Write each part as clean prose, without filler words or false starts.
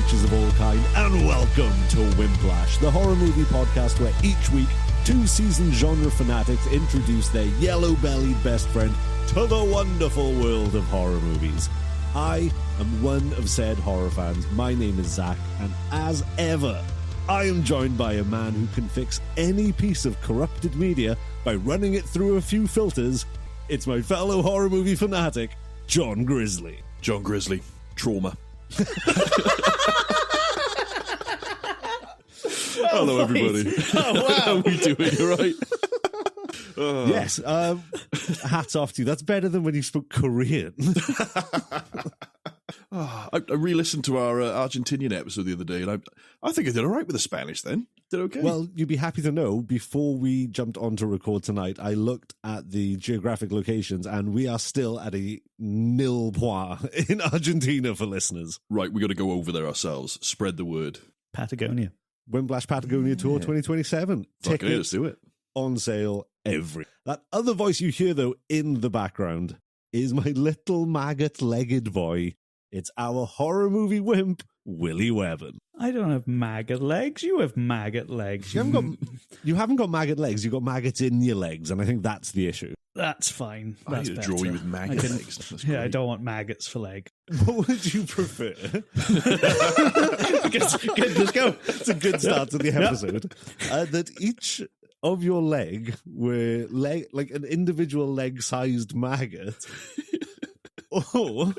creatures of all kind, and welcome to Wimplash, the horror movie podcast where each week two seasoned genre fanatics introduce their yellow-bellied best friend to the wonderful world of horror movies. I am one of said horror fans. My name is Zach, and as ever, I am joined by a man who can fix any piece of corrupted media by running it through a few filters. It's my fellow horror movie fanatic, John Grizzly. John Grizzly. Trauma. Hello, everybody. Oh, wow. How are we doing? You right? Yes. Hats off to you. That's better than when you spoke Korean. I re-listened to our Argentinian episode the other day, and I think I did all right with the Spanish then. Did okay? Well, you'd be happy to know, before we jumped on to record tonight, I looked at the geographic locations, and we are still at a nil point in Argentina for listeners. Right, we got to go over there ourselves. Spread the word. Patagonia. Wimplash Patagonia Tour 2027. Okay, let's do it. On sale That other voice you hear, though, in the background is my little maggot-legged boy. It's our horror movie wimp, Willy Webborn. I don't have maggot legs. You have maggot legs. You haven't got maggot legs. You've got maggots in your legs, and I think that's the issue. That's fine. I That's need to better. draw you with maggot legs. That's Yeah, I great. don't want maggots for leg. What would you prefer? Let's go. It's a good start to the episode. That each of your leg were like an individual leg-sized maggot, or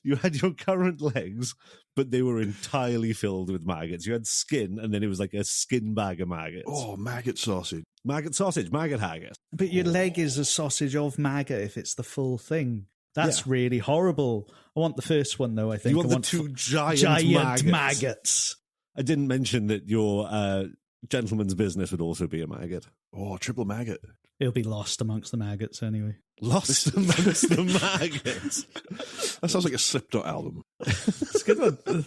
you had your current legs, but they were entirely filled with maggots. You had skin, and then it was like a skin bag of maggots. Oh, maggot sausage. Maggot sausage, maggot haggis. But your leg is a sausage of maggot if it's the full thing. That's really horrible. I want the first one, though, I think. You want I the two giant maggots. I didn't mention that your gentleman's business would also be a maggot. Oh, triple maggot. It'll be lost amongst the maggots anyway. Lost amongst the maggots. That sounds like a Slipknot album. It's a good one.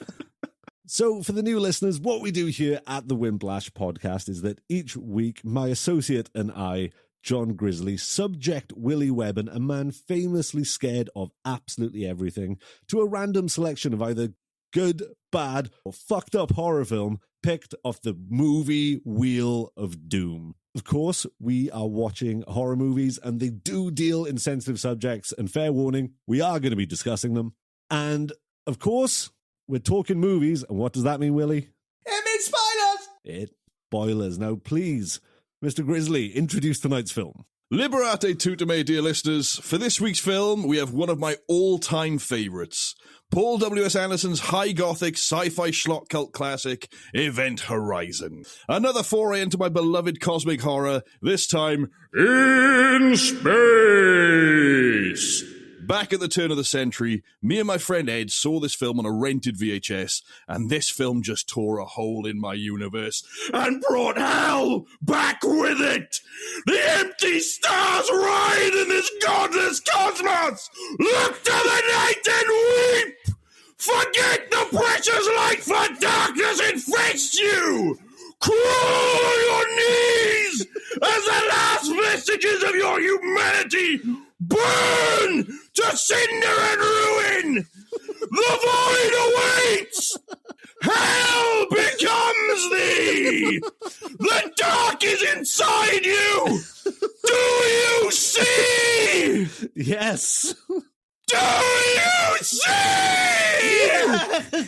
So, for the new listeners, what we do here at the Wimplash podcast is that each week, my associate and I, John Grizzly, subject Willy Webborn, a man famously scared of absolutely everything, to a random selection of either good, bad, or fucked up horror film picked off the movie Wheel of Doom. Of course, we are watching horror movies, and they do deal in sensitive subjects, and fair warning, we are going to be discussing them. And, of course, we're talking movies, and what does that mean, Willy? It means spoilers! It spoilers. Now, please, Mr. Grizzly, introduce tonight's film. Liberate tutame, dear listeners. For this week's film, we have one of my all-time favourites. Paul W.S. Anderson's high gothic sci-fi schlock cult classic, Event Horizon. Another foray into my beloved cosmic horror, this time in space. Back at the turn of the century, me and my friend Ed saw this film on a rented VHS, and this film just tore a hole in my universe and brought hell back with it! The empty stars ride in this godless cosmos! Look to the night and weep! Forget the precious light, for darkness infests you! Crawl on your knees as the last vestiges of your humanity burn to cinder and ruin! The void awaits! Hell becomes thee! The dark is inside you! Do you see? Yes. Do you see?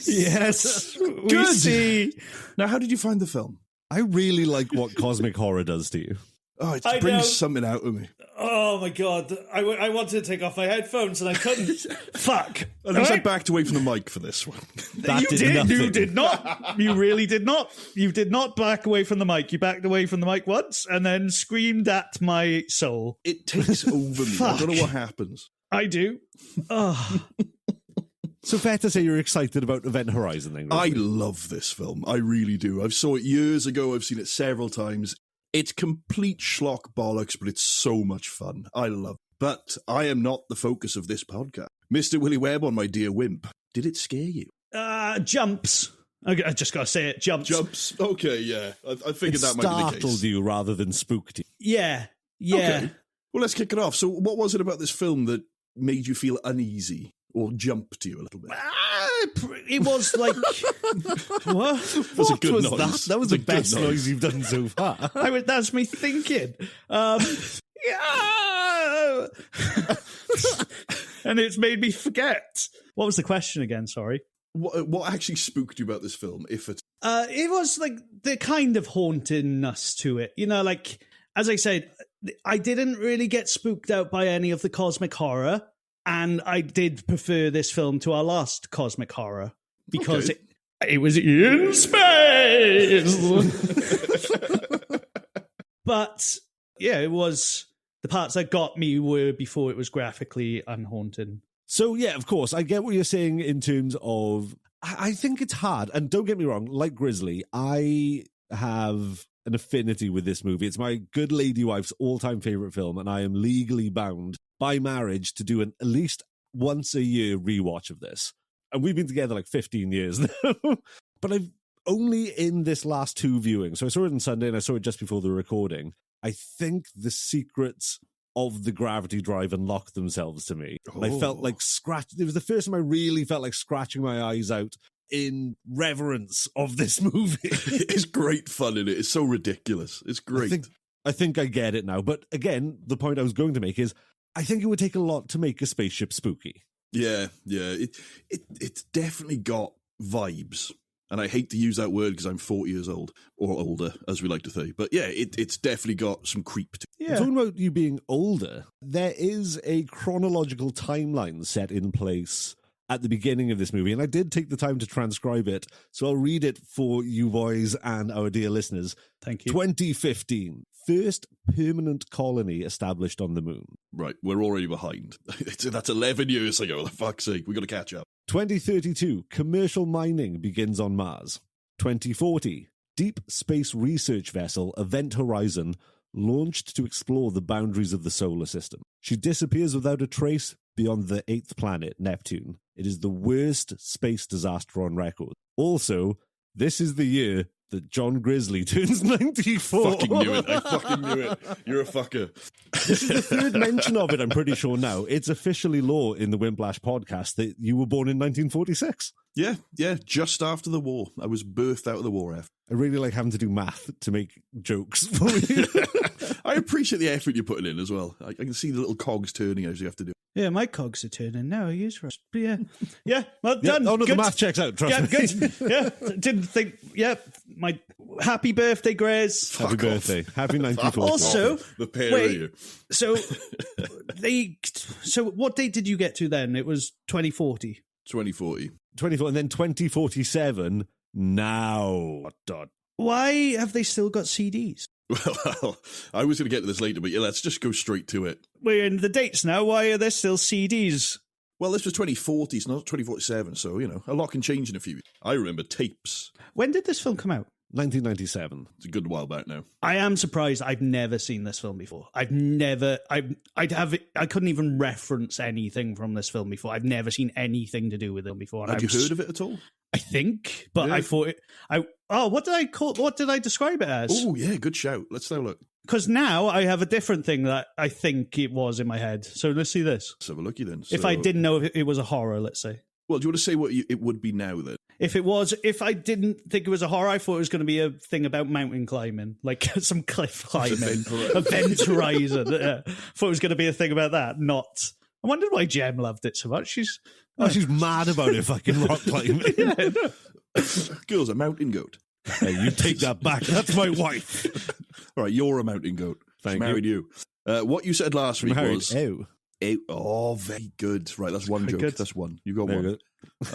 Yes. Good. See. Now, how did you find the film? I really like what cosmic horror does to you. Oh, it I know. brings something out of me. Oh my god, I wanted to take off my headphones and I couldn't. Fuck. At least I backed away from the mic for this one. That You did not. You really did not. You did not back away from the mic. You backed away from the mic once and then screamed at my soul. It takes over me. I don't know what happens. I do. Oh. So fair to say you're excited about Event Horizon then, I Grizzly? love this film. I really do. I saw it years ago. I've seen it several times. It's complete schlock bollocks, but it's so much fun. I love it. But I am not the focus of this podcast. Mr. Willy Webborn, my dear wimp, did it scare you? Jumps. I just got to say it. Jumps. Jumps. Okay, yeah. I figured It that might be the startled case. you rather than spooked you. Yeah. Okay. Well, let's kick it off. So what was it about this film that made you feel uneasy? or jump to you a little bit? It was like... what? That's a good noise. That? That was the It's a good best noise you've done so far. That's me thinking. Yeah! And it's made me forget. What was the question again? Sorry. What actually spooked you about this film, if it... It was like the kind of hauntingness to it. You know, like, as I said, I didn't really get spooked out by any of the cosmic horror, and I did prefer this film to our last cosmic horror because it was in space. But yeah, it was... The parts that got me were before it was graphically unhaunting. So, yeah, of course, I get what you're saying in terms of... I think it's hard. And don't get me wrong, like Grizzly, I have an affinity with this movie. It's my good lady wife's all-time favourite film, and I am legally bound by marriage to do at least once a year rewatch of this. And we've been together like 15 years now. But I've only in this last two viewings. So I saw it on Sunday and I saw it just before the recording. I think the secrets of the gravity drive unlocked themselves to me. Oh. I felt like it was the first time I really felt like scratching my eyes out in reverence of this movie. It's great fun in it. It's so ridiculous. It's great. I think I get it now. But again, the point I was going to make is I think it would take a lot to make a spaceship spooky. Yeah. It's definitely got vibes. And I hate to use that word because I'm 40 years old, or older, as we like to say. But yeah, it's definitely got some creep to it. Yeah. Talking about you being older, there is a chronological timeline set in place at the beginning of this movie, and I did take the time to transcribe it, so I'll read it for you boys and our dear listeners. Thank you. 2015, first permanent colony established on the moon. Right, we're already behind. That's 11 years ago, for fuck's sake, we've got to catch up. 2032, commercial mining begins on Mars. 2040, deep space research vessel Event Horizon launched to explore the boundaries of the solar system. She disappears without a trace beyond the 8th planet, Neptune. It is the worst space disaster on record. Also, this is the year that John Grizzly turns 94. Fucking knew it. I fucking knew it. You're a fucker. This is the third mention of it, I'm pretty sure now. It's officially law in the Wimplash podcast that you were born in 1946. Yeah, just after the war. I was birthed out of the war after. I really like having to do math to make jokes for you. I appreciate the effort you're putting in as well. I can see the little cogs turning as you have to do. Yeah, my cogs are turning now. I use right. Yeah, well done. Oh no, the math checks out. Trust me. Good. Yeah, didn't think. Yeah, my happy birthday, Grizz. Happy birthday. Happy 94th. Also, the pair of you. So what date did you get to then? It was 2040. 2040. 24, and then 2047. Now. Why have they still got CDs? Well, I was going to get to this later, but yeah, let's just go straight to it. We're in the dates now. Why are there still CDs? Well, this was 2040, it's not 2047, so, a lot can change in a few years. I remember tapes. When did this film come out? 1997. It's a good while back now. I am surprised I've never seen this film before. I couldn't even reference anything from this film before. I've never seen anything to do with it before. Had you heard of it at all? I think, but yeah. I thought what did I describe it as? Oh, yeah, good shout. Let's have a look. Because now I have a different thing that I think it was in my head. So let's see this. Let's have a looky then. If I didn't know if it was a horror, let's say. Well, do you want to say what it would be now then? If I didn't think it was a horror, I thought it was going to be a thing about mountain climbing, like some cliff climbing, Event Horizon. Thought it was going to be a thing about that. Not. I wondered why Jem loved it so much. She's mad about it. Fucking rock climbing. Yeah, no. Girl's a mountain goat. Hey, you take that back. That's my wife. All right, you're a mountain goat. She married you. What you said last week was... Oh, very good. Right, that's one joke. Good. That's one. You got one.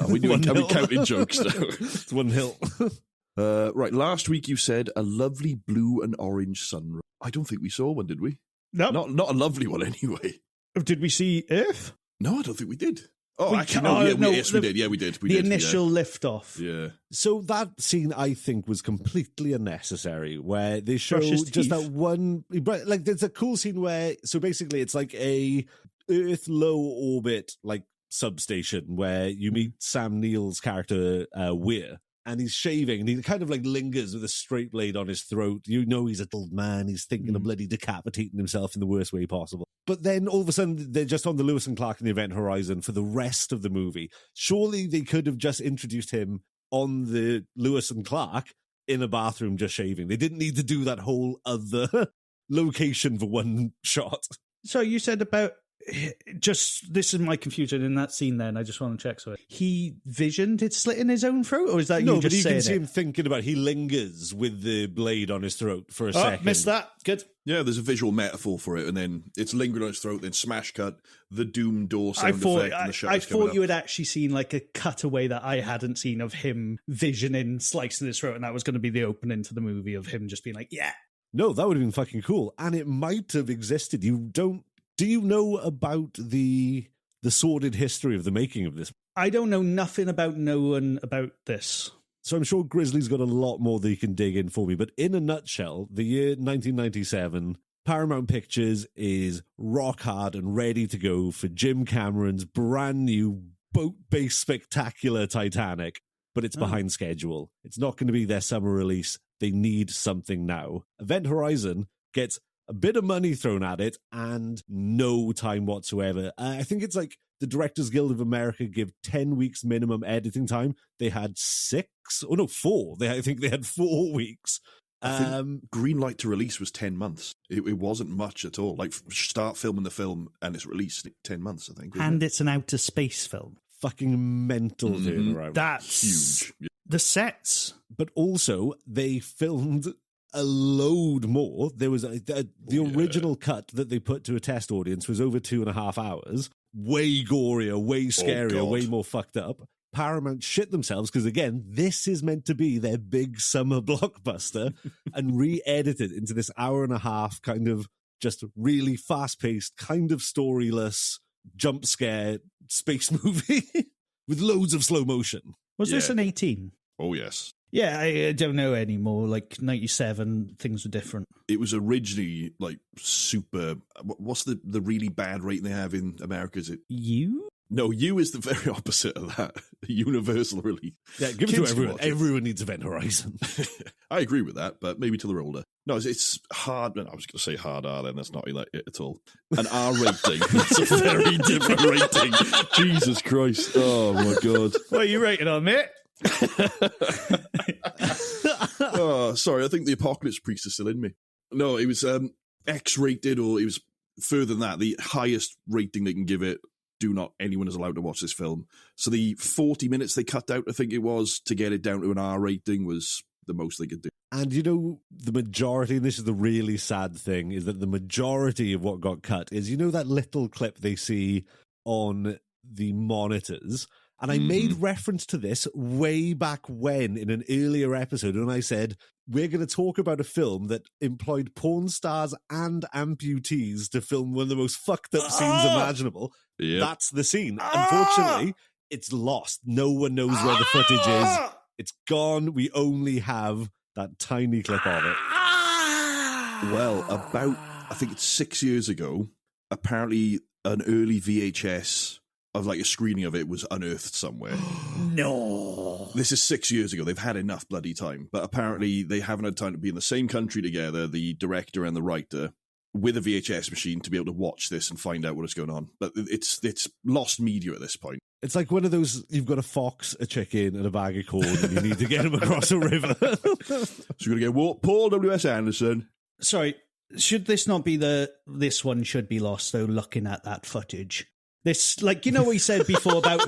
We counting jokes now. It's 1-0. Right, last week you said a lovely blue and orange sunrise. I don't think we saw one, did we? No. Not a lovely one anyway. Did we see Earth? No, I don't think we did. Yes, we did. Yeah, we did. The initial liftoff. Yeah. So that scene, I think, was completely unnecessary, where they show just that one... Like, there's a cool scene where... So basically, it's like a Earth low orbit, like, substation, where you meet Sam Neill's character, Weir, and he's shaving, and he kind of like lingers with a straight blade on his throat. You know he's an old man. He's thinking of bloody decapitating himself in the worst way possible. But then all of a sudden, they're just on the Lewis and Clark and the Event Horizon for the rest of the movie. Surely they could have just introduced him on the Lewis and Clark in a bathroom just shaving. They didn't need to do that whole other location for one shot. So you said about just, this is my confusion in that scene then, I just want to check. So he visioned it slit in his own throat, or is that no, you just but you saying can see it? him thinking about, he lingers with the blade on his throat for a second. Missed that. Good. Yeah, there's a visual metaphor for it, and then it's lingering on his throat, then smash cut, the doom door sound effect, and the shutters I coming thought you up. had actually seen like a cutaway that I hadn't seen of him visioning, slicing his throat, and that was going to be the opening to the movie of him just being like, yeah. No, that would have been fucking cool. And it might have existed. Do you know about the sordid history of the making of this? I don't know nothing about this. So I'm sure Grizzly's got a lot more that he can dig in for me. But in a nutshell, the year 1997, Paramount Pictures is rock hard and ready to go for Jim Cameron's brand new boat-based spectacular Titanic. But it's behind schedule. It's not going to be their summer release. They need something now. Event Horizon gets a bit of money thrown at it and no time whatsoever. I think it's like the Directors Guild of America give 10 weeks minimum editing time. They had 4. I think they had 4 weeks. I think green light to release was 10 months. It wasn't much at all. Like, start filming the film and it's released 10 months, I think. And it's an outer space film. Fucking mental turnaround. That's huge. Yeah. The sets. But also, they filmed a load more. There was the original cut that they put to a test audience was over 2.5 hours. Way gorier, way scarier, way more fucked up. Paramount shit themselves because, again, this is meant to be their big summer blockbuster and re-edited into this 1.5 kind of just really fast-paced, kind of storyless, jump scare space movie with loads of slow motion. Was this an 18? Oh, yes. Yeah, I don't know anymore. Like 97, things were different. It was originally like super. What's the really bad rating they have in America? Is it U? No, U is the very opposite of that. Universal release. Yeah, give it to everyone. Everyone needs Event Horizon. I agree with that, but maybe till they're older. No, it's hard. I was going to say hard R, then that's not like it at all. An R rating. That's a very different rating. Jesus Christ. Oh, my God. What are you rating on, mate? Oh, sorry, I think the Apocalypse Priest is still in me. No, it was X-rated, or it was further than that. The highest rating they can give it, anyone is allowed to watch this film. So the 40 minutes they cut out, I think it was, to get it down to an R rating was the most they could do. And you know, the majority, and this is the really sad thing, is that the majority of what got cut is, you know, that little clip they see on the monitors. And I made reference to this way back when in an earlier episode when I said, we're going to talk about a film that employed porn stars and amputees to film one of the most fucked up scenes imaginable. Yep. That's the scene. Unfortunately, it's lost. No one knows where the footage is. It's gone. We only have that tiny clip of it. Well, about, I think it's 6 years ago, apparently an early VHS of like a screening of it was unearthed somewhere. No. This is 6 years ago. They've had enough bloody time. But apparently they haven't had time to be in the same country together, the director and the writer, with a VHS machine to be able to watch this and find out what is going on. But it's lost media at this point. It's like one of those, you've got a fox, a chicken, and a bag of corn, and you need to get them across a river. So you're going to get Paul W.S. Anderson. Sorry, should this not be this one should be lost, though, looking at that footage? This, like, you know what he said before about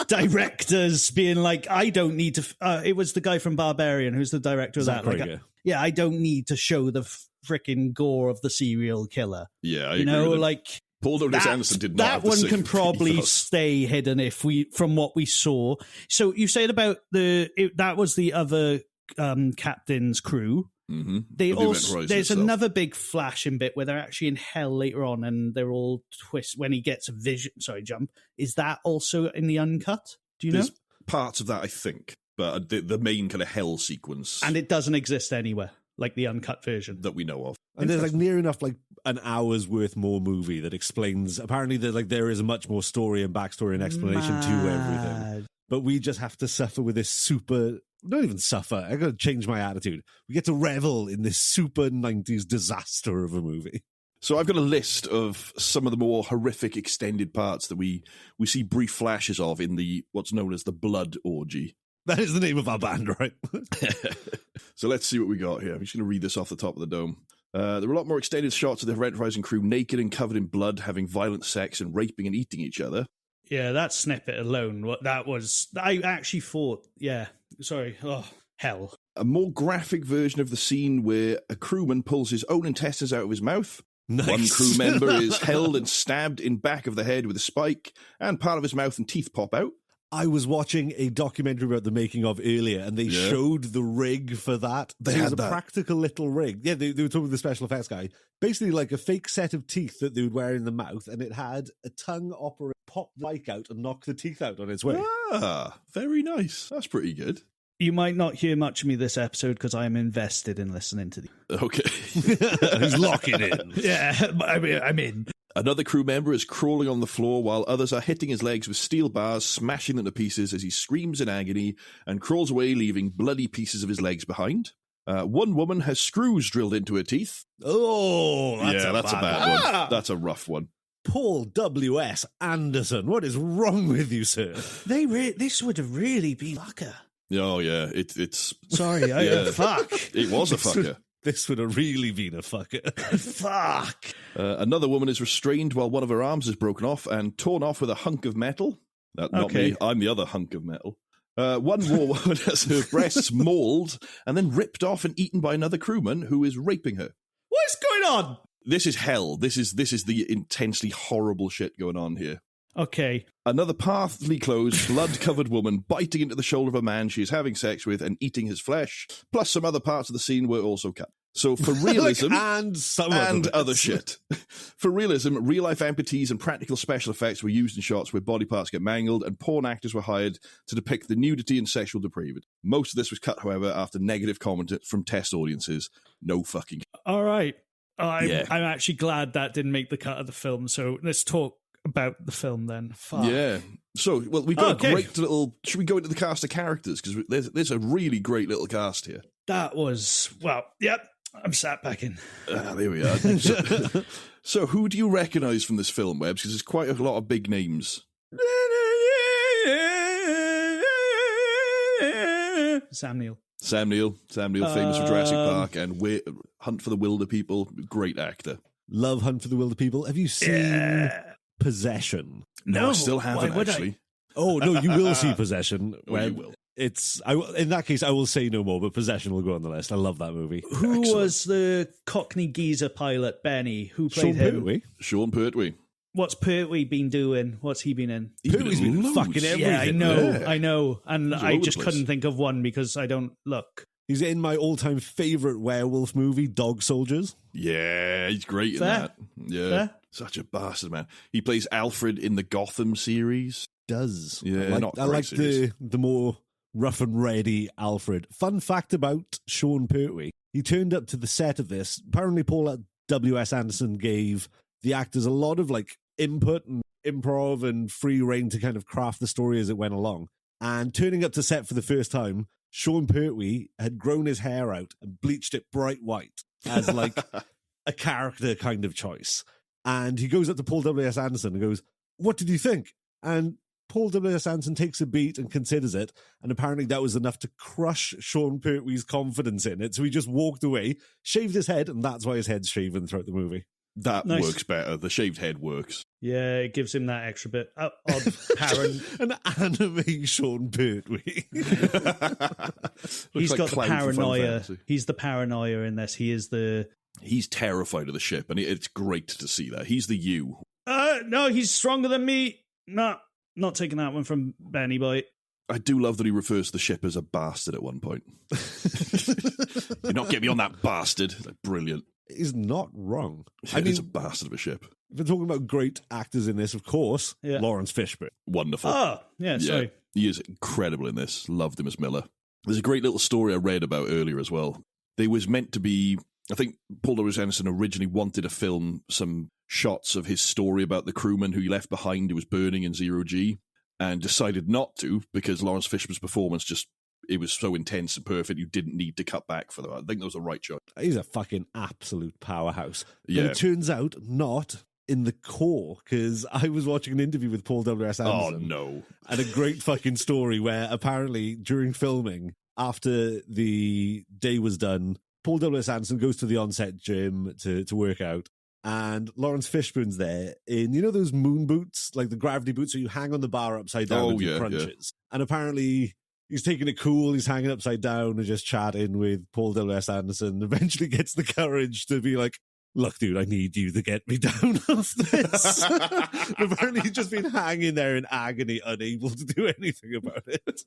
directors being like, I don't need to, it was the guy from Barbarian who's the director of Zach that. Like, I don't need to show the freaking gore of the serial killer. Yeah, I you agree know, with like Paul W.S. Anderson did not. That have the one same can probably ethos. stay hidden from what we saw. So you said about that was the other captain's crew. Mm-hmm. They also there's itself. Another big flashing bit where they're actually in hell later on, and they're all twist when he gets a vision. Sorry, jump. Is that also in the uncut? Do you know? Parts of that, I think, but the main kind of hell sequence, And it doesn't exist anywhere, like the uncut version that we know of. And there's like near enough like an hour's worth more movie that explains. Apparently, there is much more story and backstory and explanation to everything. But we just have to suffer with this super not even suffer. I got to change my attitude. We get to revel in this super 90s disaster of a movie. So I've got a list of some of the more horrific extended parts that we see brief flashes of in the what's known as the blood orgy. That is the name of our band, right? So let's see what we got here. I'm just going to read this off the top of the dome. There were a lot more extended shots of the Enterprise and crew naked and covered in blood, having violent sex and raping and eating each other. Yeah, that snippet alone, what that was, I actually thought, hell. A more graphic version of the scene where a crewman pulls his own intestines out of his mouth. Nice. One crew member is held and stabbed in back of the head with a spike, and part of his mouth and teeth pop out. I was watching a documentary about the making of earlier, and they showed the rig for that. There was a practical little rig. Yeah, they were talking with the special effects guy. Basically like a fake set of teeth that they would wear in the mouth, and it had a tongue operator pop the mic out and knock the teeth out on its way. Ah, very nice. That's pretty good. You might not hear much of me this episode because I am invested in listening to these. Okay. He's locking in. Yeah, I'm in. Another crew member is crawling on the floor while others are hitting his legs with steel bars, smashing them to pieces as he screams in agony and crawls away, leaving bloody pieces of his legs behind. One woman has screws drilled into her teeth. Oh, that's a bad one. That's a rough one. Paul W.S. Anderson, what is wrong with you, sir? This would have really been fucker. Oh, yeah, it's... Sorry, fuck. It was a fucker. This would have really been a fucker. Fuck. Another woman is restrained while one of her arms is broken off and torn off with a hunk of metal. Not me, I'm the other hunk of metal. One more woman has her breasts mauled and then ripped off and eaten by another crewman who is raping her. What's going on? This is hell. This is the intensely horrible shit going on here. Okay. Another partly clothed, blood-covered woman biting into the shoulder of a man she is having sex with and eating his flesh, plus some other parts of the scene were also cut. So for realism... and other shit. For realism, real-life amputees and practical special effects were used in shots where body parts get mangled, and porn actors were hired to depict the nudity and sexual depravity. Most of this was cut, however, after negative comment from test audiences. No fucking... All right. I'm actually glad that didn't make the cut of the film, so let's talk about the film then. Fuck. Yeah. So, well, we've got a great little... Should we go into the cast of characters? Because there's a really great little cast here. That was... Well, yep. I'm sat back in. There we are. So who do you recognise from this film, Webbs? Because there's quite a lot of big names. Sam Neill, famous for Jurassic Park and Hunt for the Wilder People. Great actor. Love Hunt for the Wilder People. Have you seen Possession? No, I still haven't, actually. Oh, no, you will see Possession. You will. In that case, I will say no more, but Possession will go on the list. I love that movie. Who was the Cockney geezer pilot, Benny? Who played him? Sean Pertwee. What's Pertwee been doing? What's he been in? Pertwee's been fucking everything. Yeah, I know. And I just couldn't think of one because I don't look. He's in my all-time favourite werewolf movie, Dog Soldiers. Yeah, he's great in that. Yeah. Fair? Such a bastard, man. He plays Alfred in the Gotham series. Does. Yeah, I like the more rough and ready Alfred. Fun fact about Sean Pertwee. He turned up to the set of this. Apparently Paul W.S. Anderson gave the actors a lot of input and improv and free reign to kind of craft the story as it went along. And turning up to set for the first time, Sean Pertwee had grown his hair out and bleached it bright white as a character kind of choice. And he goes up to Paul W.S. Anderson and goes, "What did you think?" And Paul W.S. Anderson takes a beat and considers it, and apparently that was enough to crush Sean Pertwee's confidence in it. So he just walked away, shaved his head, and that's why his head's shaven throughout the movie. That works better. The shaved head works. Yeah, it gives him that extra bit of an anime Sean Pertwee. He's got the paranoia. He's the paranoia in this. He's terrified of the ship, and it's great to see that. He's the you. No, he's stronger than me. No, not taking that one from Benny Boy. I do love that he refers to the ship as a bastard at one point. You're not getting me on that bastard. Brilliant. He's not wrong. Yeah, it's a bastard of a ship. If we're talking about great actors in this, of course, Lawrence Fishburne. Wonderful. Oh, yeah, sorry. He is incredible in this. Loved him as Miller. There's a great little story I read about earlier as well. They was meant to be, I think Paul W.S. Anderson originally wanted to film some shots of his story about the crewman who he left behind who was burning in Zero G, and decided not to because Lawrence Fishburne's performance just it was so intense and perfect you didn't need to cut back for that. I think that was the right choice. He's a fucking absolute powerhouse. But Yeah. it turns out not in the core, because I was watching an interview with Paul W.S. Anderson. Oh, no. And a great fucking story where apparently during filming, after the day was done, Paul W.S. Anderson goes to the on-set gym to work out, and Lawrence Fishburne's there in, you know, those moon boots, like the gravity boots, so you hang on the bar upside down and do crunches. Yeah. And apparently he's taking it cool, he's hanging upside down and just chatting with Paul W.S. Anderson, eventually gets the courage to be like, look, dude, I need you to get me down off this. Apparently he's just been hanging there in agony, unable to do anything about it.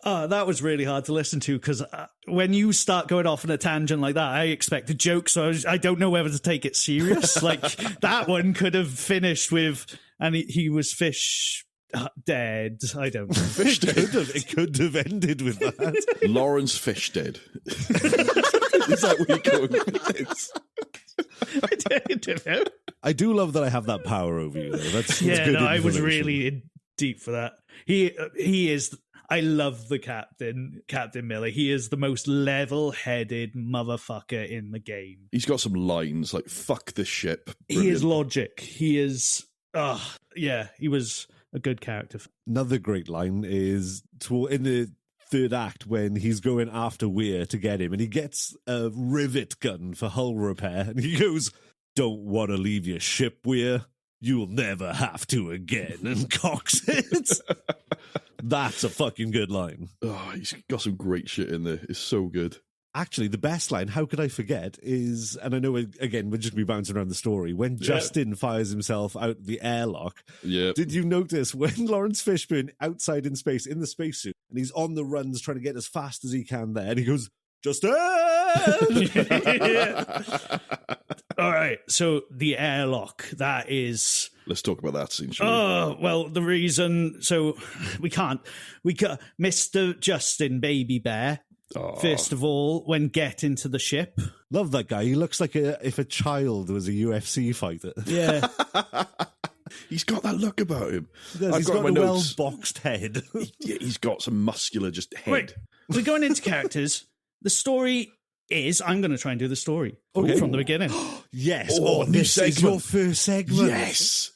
That was really hard to listen to, because when you start going off on a tangent like that, I expect a joke, so I don't know whether to take it serious. Like, that one could have finished with, and he was fish dead. I don't know. Fish dead? It could have ended with that. Lawrence Fish dead. Is that what you're going with? I don't know. I do love that I have that power over you, though. That's yeah, good no, I was information. really in deep for that. He is. I love the Captain Miller. He is the most level-headed motherfucker in the game. He's got some lines like "fuck this ship." Brilliant. He is logic. He is. Yeah, he was a good character. Another great line is in the third act when he's going after Weir to get him, and he gets a rivet gun for hull repair, and he goes, "Don't want to leave your ship, Weir. You'll never have to again," and cocks it. That's a fucking good line. Oh, he's got some great shit in there. It's so good. Actually, the best line, how could I forget, is, and I know, again, we're just going to be bouncing around the story, when Justin fires himself out the airlock. Yeah. Did you notice when Lawrence Fishburne, outside in space, in the spacesuit, and he's on the runs trying to get as fast as he can there, and he goes, Justin! All right, so the airlock, that is... Let's talk about that scene, shall we? Oh, well, the reason... So, we can't... Mr. Justin Baby Bear, first of all, when getting to the ship... Love that guy. He looks like if a child was a UFC fighter. Yeah. He's got that look about him. He's got a well-boxed head. He's got some muscular just head. Right, we're going into characters. The story is... I'm going to try and do the story from the beginning. Yes. This is your first segment. Yes.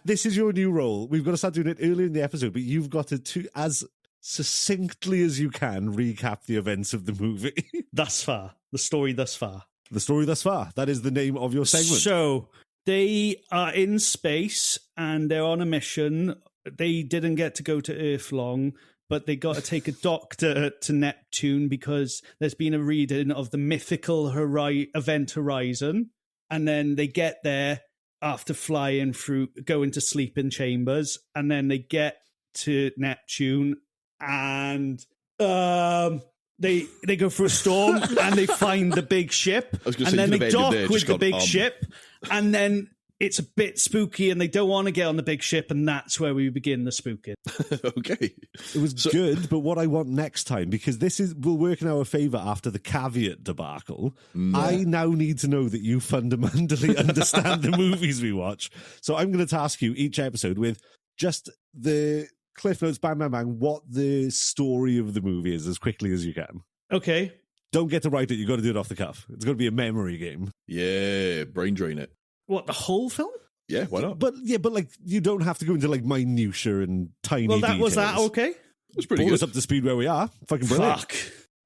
This is your new role. We've got to start doing it earlier in the episode, but you've got to as succinctly as you can, recap the events of the movie. Thus far. The story thus far. The story thus far. That is the name of your segment. So, they are in space, and they're on a mission. They didn't get to go to Earth long, but they got to take a doctor to Neptune because there's been a reading of the mythical event Horizon. And then they get there after flying through, going to sleeping chambers. And then they get to Neptune and they go through a storm and they find the big ship. And then they dock with the big ship. And then it's a bit spooky and they don't want to get on the big ship, and that's where we begin the spooking. Okay. It was good, but what I want next time, because will work in our favour after the caveat debacle, I now need to know that you fundamentally understand the movies we watch. So I'm going to task you each episode with just the cliff notes, bang, bang, bang, what the story of the movie is as quickly as you can. Okay. Don't get to write it, you've got to do it off the cuff. It's going to be a memory game. Yeah, brain drain it. What, the whole film? Yeah, why not? But like, you don't have to go into like minutiae and tiny details. Was that okay? It's pretty good. Us up to speed where we are. Fucking brilliant. Fuck.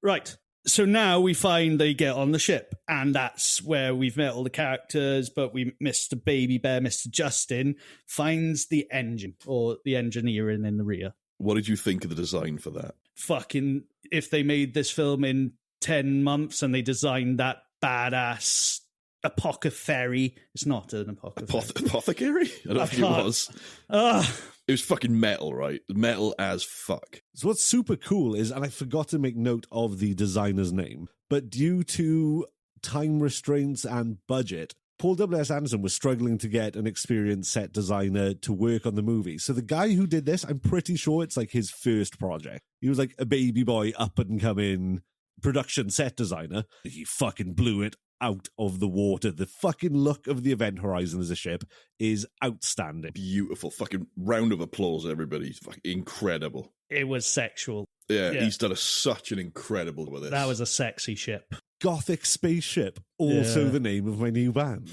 Right. So now we find they get on the ship, and that's where we've met all the characters, but Mr. Baby Bear, Mr. Justin, finds the engine, or the engineering in the rear. What did you think of the design for that? Fucking, if they made this film in 10 months and they designed that badass apothecary. It's not an apothecary. Apothecary? I don't think it was. It was fucking metal, right? Metal as fuck. So what's super cool is, and I forgot to make note of the designer's name, but due to time restraints and budget, Paul W.S. Anderson was struggling to get an experienced set designer to work on the movie. So the guy who did this, I'm pretty sure it's like his first project. He was like a baby boy, up and coming production set designer. He fucking blew it out of the water. The fucking look of the Event Horizon as a ship is outstanding. Beautiful. Fucking round of applause, everybody. Fucking incredible. It was sexual. Yeah, he's done such an incredible with this. That was a sexy ship. Gothic spaceship, also the name of my new band.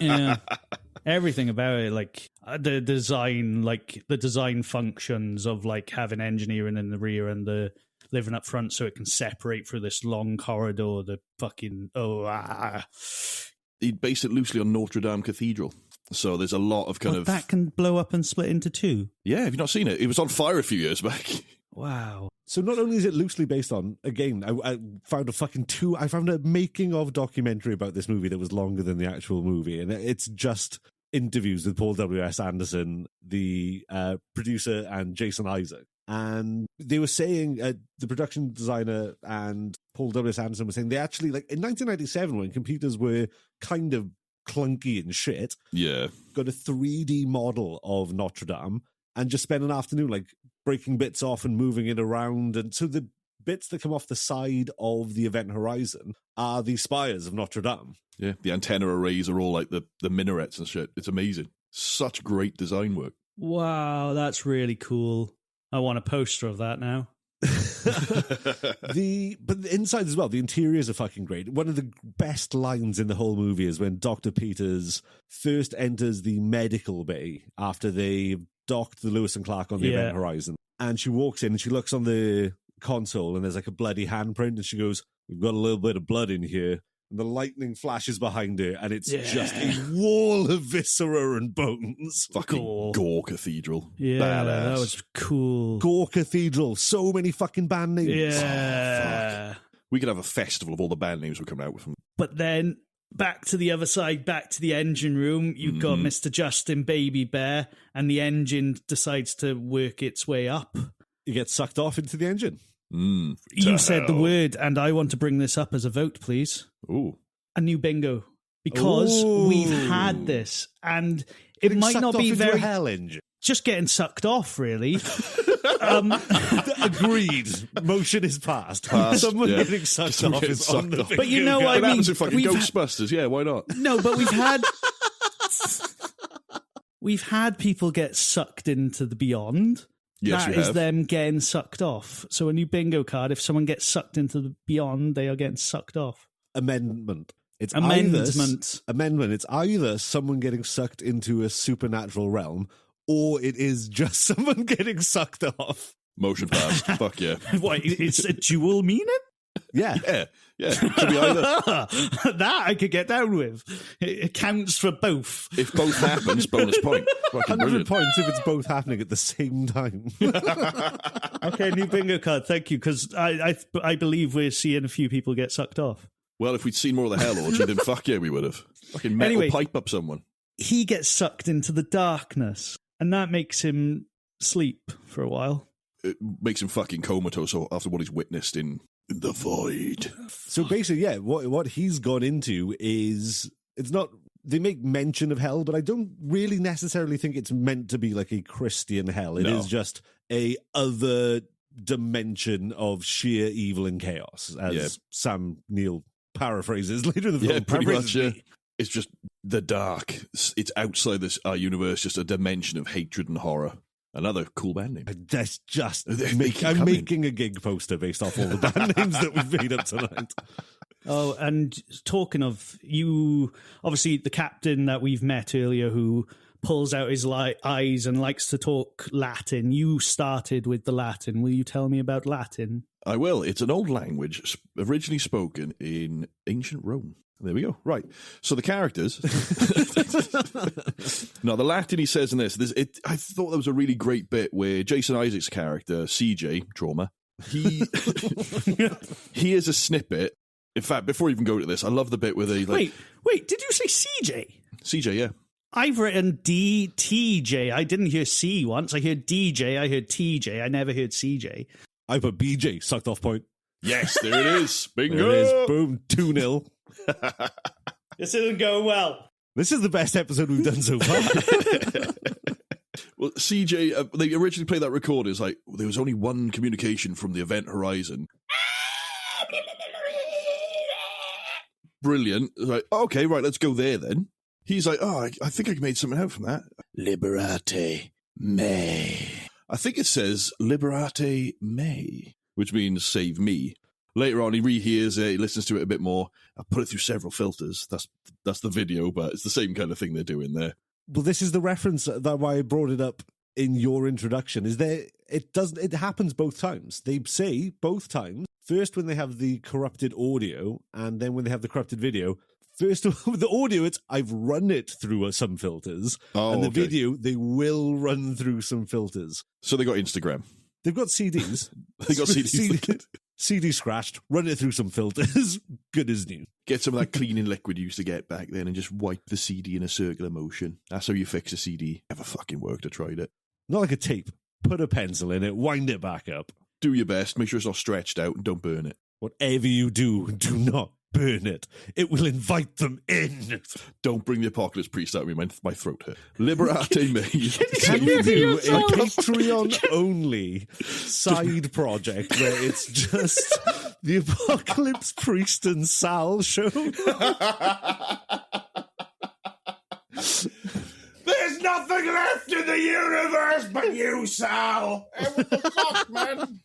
Yeah. Everything about it, like the design functions of like having engineering in the rear and the living up front so it can separate through this long corridor, the fucking He based it loosely on Notre Dame Cathedral. So there's a lot of that can blow up and split into two. Yeah, have you not seen it? It was on fire a few years back. Wow. So not only is it loosely based on, again, I found a making of documentary about this movie that was longer than the actual movie, and it's just interviews with Paul W.S. Anderson, the producer, and Jason Isaac. And they were saying, the production designer and Paul W.S. Anderson were saying they actually, like, in 1997, when computers were kind of clunky and shit, got a 3D model of Notre Dame and just spent an afternoon, like, breaking bits off and moving it around. And so the bits that come off the side of the event horizon are the spires of Notre Dame. Yeah, the antenna arrays are all like the minarets and shit. It's amazing. Such great design work. Wow, that's really cool. I want a poster of that now. But the inside as well, the interiors are fucking great. One of the best lines in the whole movie is when Dr. Peters first enters the medical bay after they docked the Lewis and Clark on the event horizon. And she walks in and she looks on the console and there's like a bloody handprint and she goes, "We've got a little bit of blood in here." And the lightning flashes behind her, and it's just a wall of viscera and bones. Fucking Gore Cathedral. Yeah, badass. that was cool. Gore Cathedral. So many fucking band names. Yeah. We could have a festival of all the band names we're coming out with. But then, back to the other side, back to the engine room, you've got Mr. Justin Baby Bear, and the engine decides to work its way up. You get sucked off into the engine. You said the word, and I want to bring this up as a vote, please. Ooh. A new bingo. Because we've had this, and it might not be very... hell engine. Just getting sucked off, really. Agreed. Motion is passed. Someone getting sucked off is on the bingo. But you know what I mean? What happens in fucking Ghostbusters? Yeah, why not? No, but we've had people get sucked into the beyond. Yes, that is them getting sucked off. So a new bingo card, if someone gets sucked into the beyond, they are getting sucked off. Amendment. It's amendment. It's either someone getting sucked into a supernatural realm, or it is just someone getting sucked off. Motion passed. Fuck yeah. What, it's a dual meaning? Yeah. Yeah. Could be either. That I could get down with. It counts for both. If both happens, bonus point. 100 points if it's both happening at the same time. Okay, new bingo card. Thank you, because I believe we're seeing a few people get sucked off. Well, if we'd seen more of the hell orgy, then fuck yeah, we would have. Fucking metal pipe up someone. He gets sucked into the darkness, and that makes him sleep for a while. It makes him fucking comatose after what he's witnessed in the void. So basically, yeah, what he's gone into is, it's not, they make mention of hell, but I don't really necessarily think it's meant to be like a Christian hell. It is just a other dimension of sheer evil and chaos, as Sam Neill paraphrases later in the film. Yeah, pretty much. It's just the dark. It's outside this universe, just a dimension of hatred and horror. Another cool band name. That's just... I'm making a gig poster based off all the band names that we've made up tonight. Oh, and talking of you, obviously the captain that we've met earlier who pulls out his eyes and likes to talk Latin. You started with the Latin. Will you tell me about Latin? I will. It's an old language originally spoken in ancient Rome. There we go. Right. So the characters. No, the Latin he says in this. I thought there was a really great bit where Jason Isaac's character, CJ, Trauma, he hears a snippet. In fact, before we even go to this, I love the bit where they like. Wait, did you say CJ? CJ, yeah. I've written DTJ. I didn't hear C once. I heard DJ. I heard TJ. I never heard CJ. I put BJ, sucked off point. Yes, there it is. Bingo. There it is. Boom. 2-0. This isn't going well. This is the best episode we've done so far. Well, CJ, they originally played that record. It's like, there was only one communication from the event horizon. Brilliant. Like, okay, right, let's go there then. He's like, I think I made something out from that. Liberate me. I think it says Liberate me. which means save me. Later on, he rehears it, he listens to it a bit more. I put it through several filters. That's the video, but it's the same kind of thing they're doing there. Well, this is the reference that why I brought it up in your introduction. It happens both times. They say both times. First, when they have the corrupted audio, and then when they have the corrupted video. First, with the audio, I've run it through some filters, and the video they will run through some filters. So they got Instagram. They've got CDs. They got CDs. CD scratched, run it through some filters, good as new. Get some of that cleaning liquid you used to get back then and just wipe the CD in a circular motion. That's how you fix a CD. Never fucking worked, I tried it. Not like a tape. Put a pencil in it, wind it back up. Do your best, make sure it's not stretched out, and don't burn it. Whatever you do not burn it. It will invite them in. Don't bring the apocalypse priest out of me, my throat hurt. Liberate me. Can you do a Patreon-only side project where it's just the apocalypse priest and Sal show? There's nothing left in the universe but you, Sal. Hey, what the fuck, man?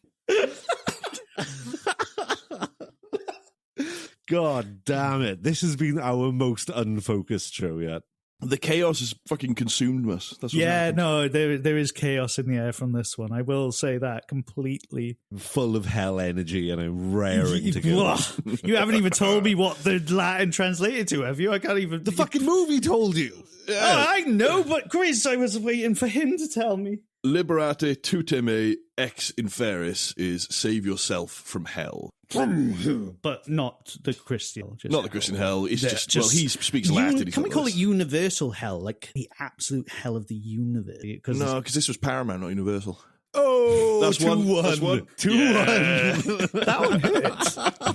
God damn it. This has been our most unfocused show yet. The chaos has fucking consumed us. That's what happened. No, there is chaos in the air from this one. I will say that completely. Full of hell energy, and I'm raring to go. You haven't even told me what the Latin translated to, have you? I can't even... The fucking movie told you. Yeah. Oh, I know, but Chris, I was waiting for him to tell me. Liberate tuteme ex inferis is save yourself from hell. But not the Christian. Not the Christian hell. It's well, he speaks Latin. Can we call it universal hell? Like the absolute hell of the universe? No, because this was Paramount, not Universal. Oh, that's 2-1. That's 1. 2-1. That one hit.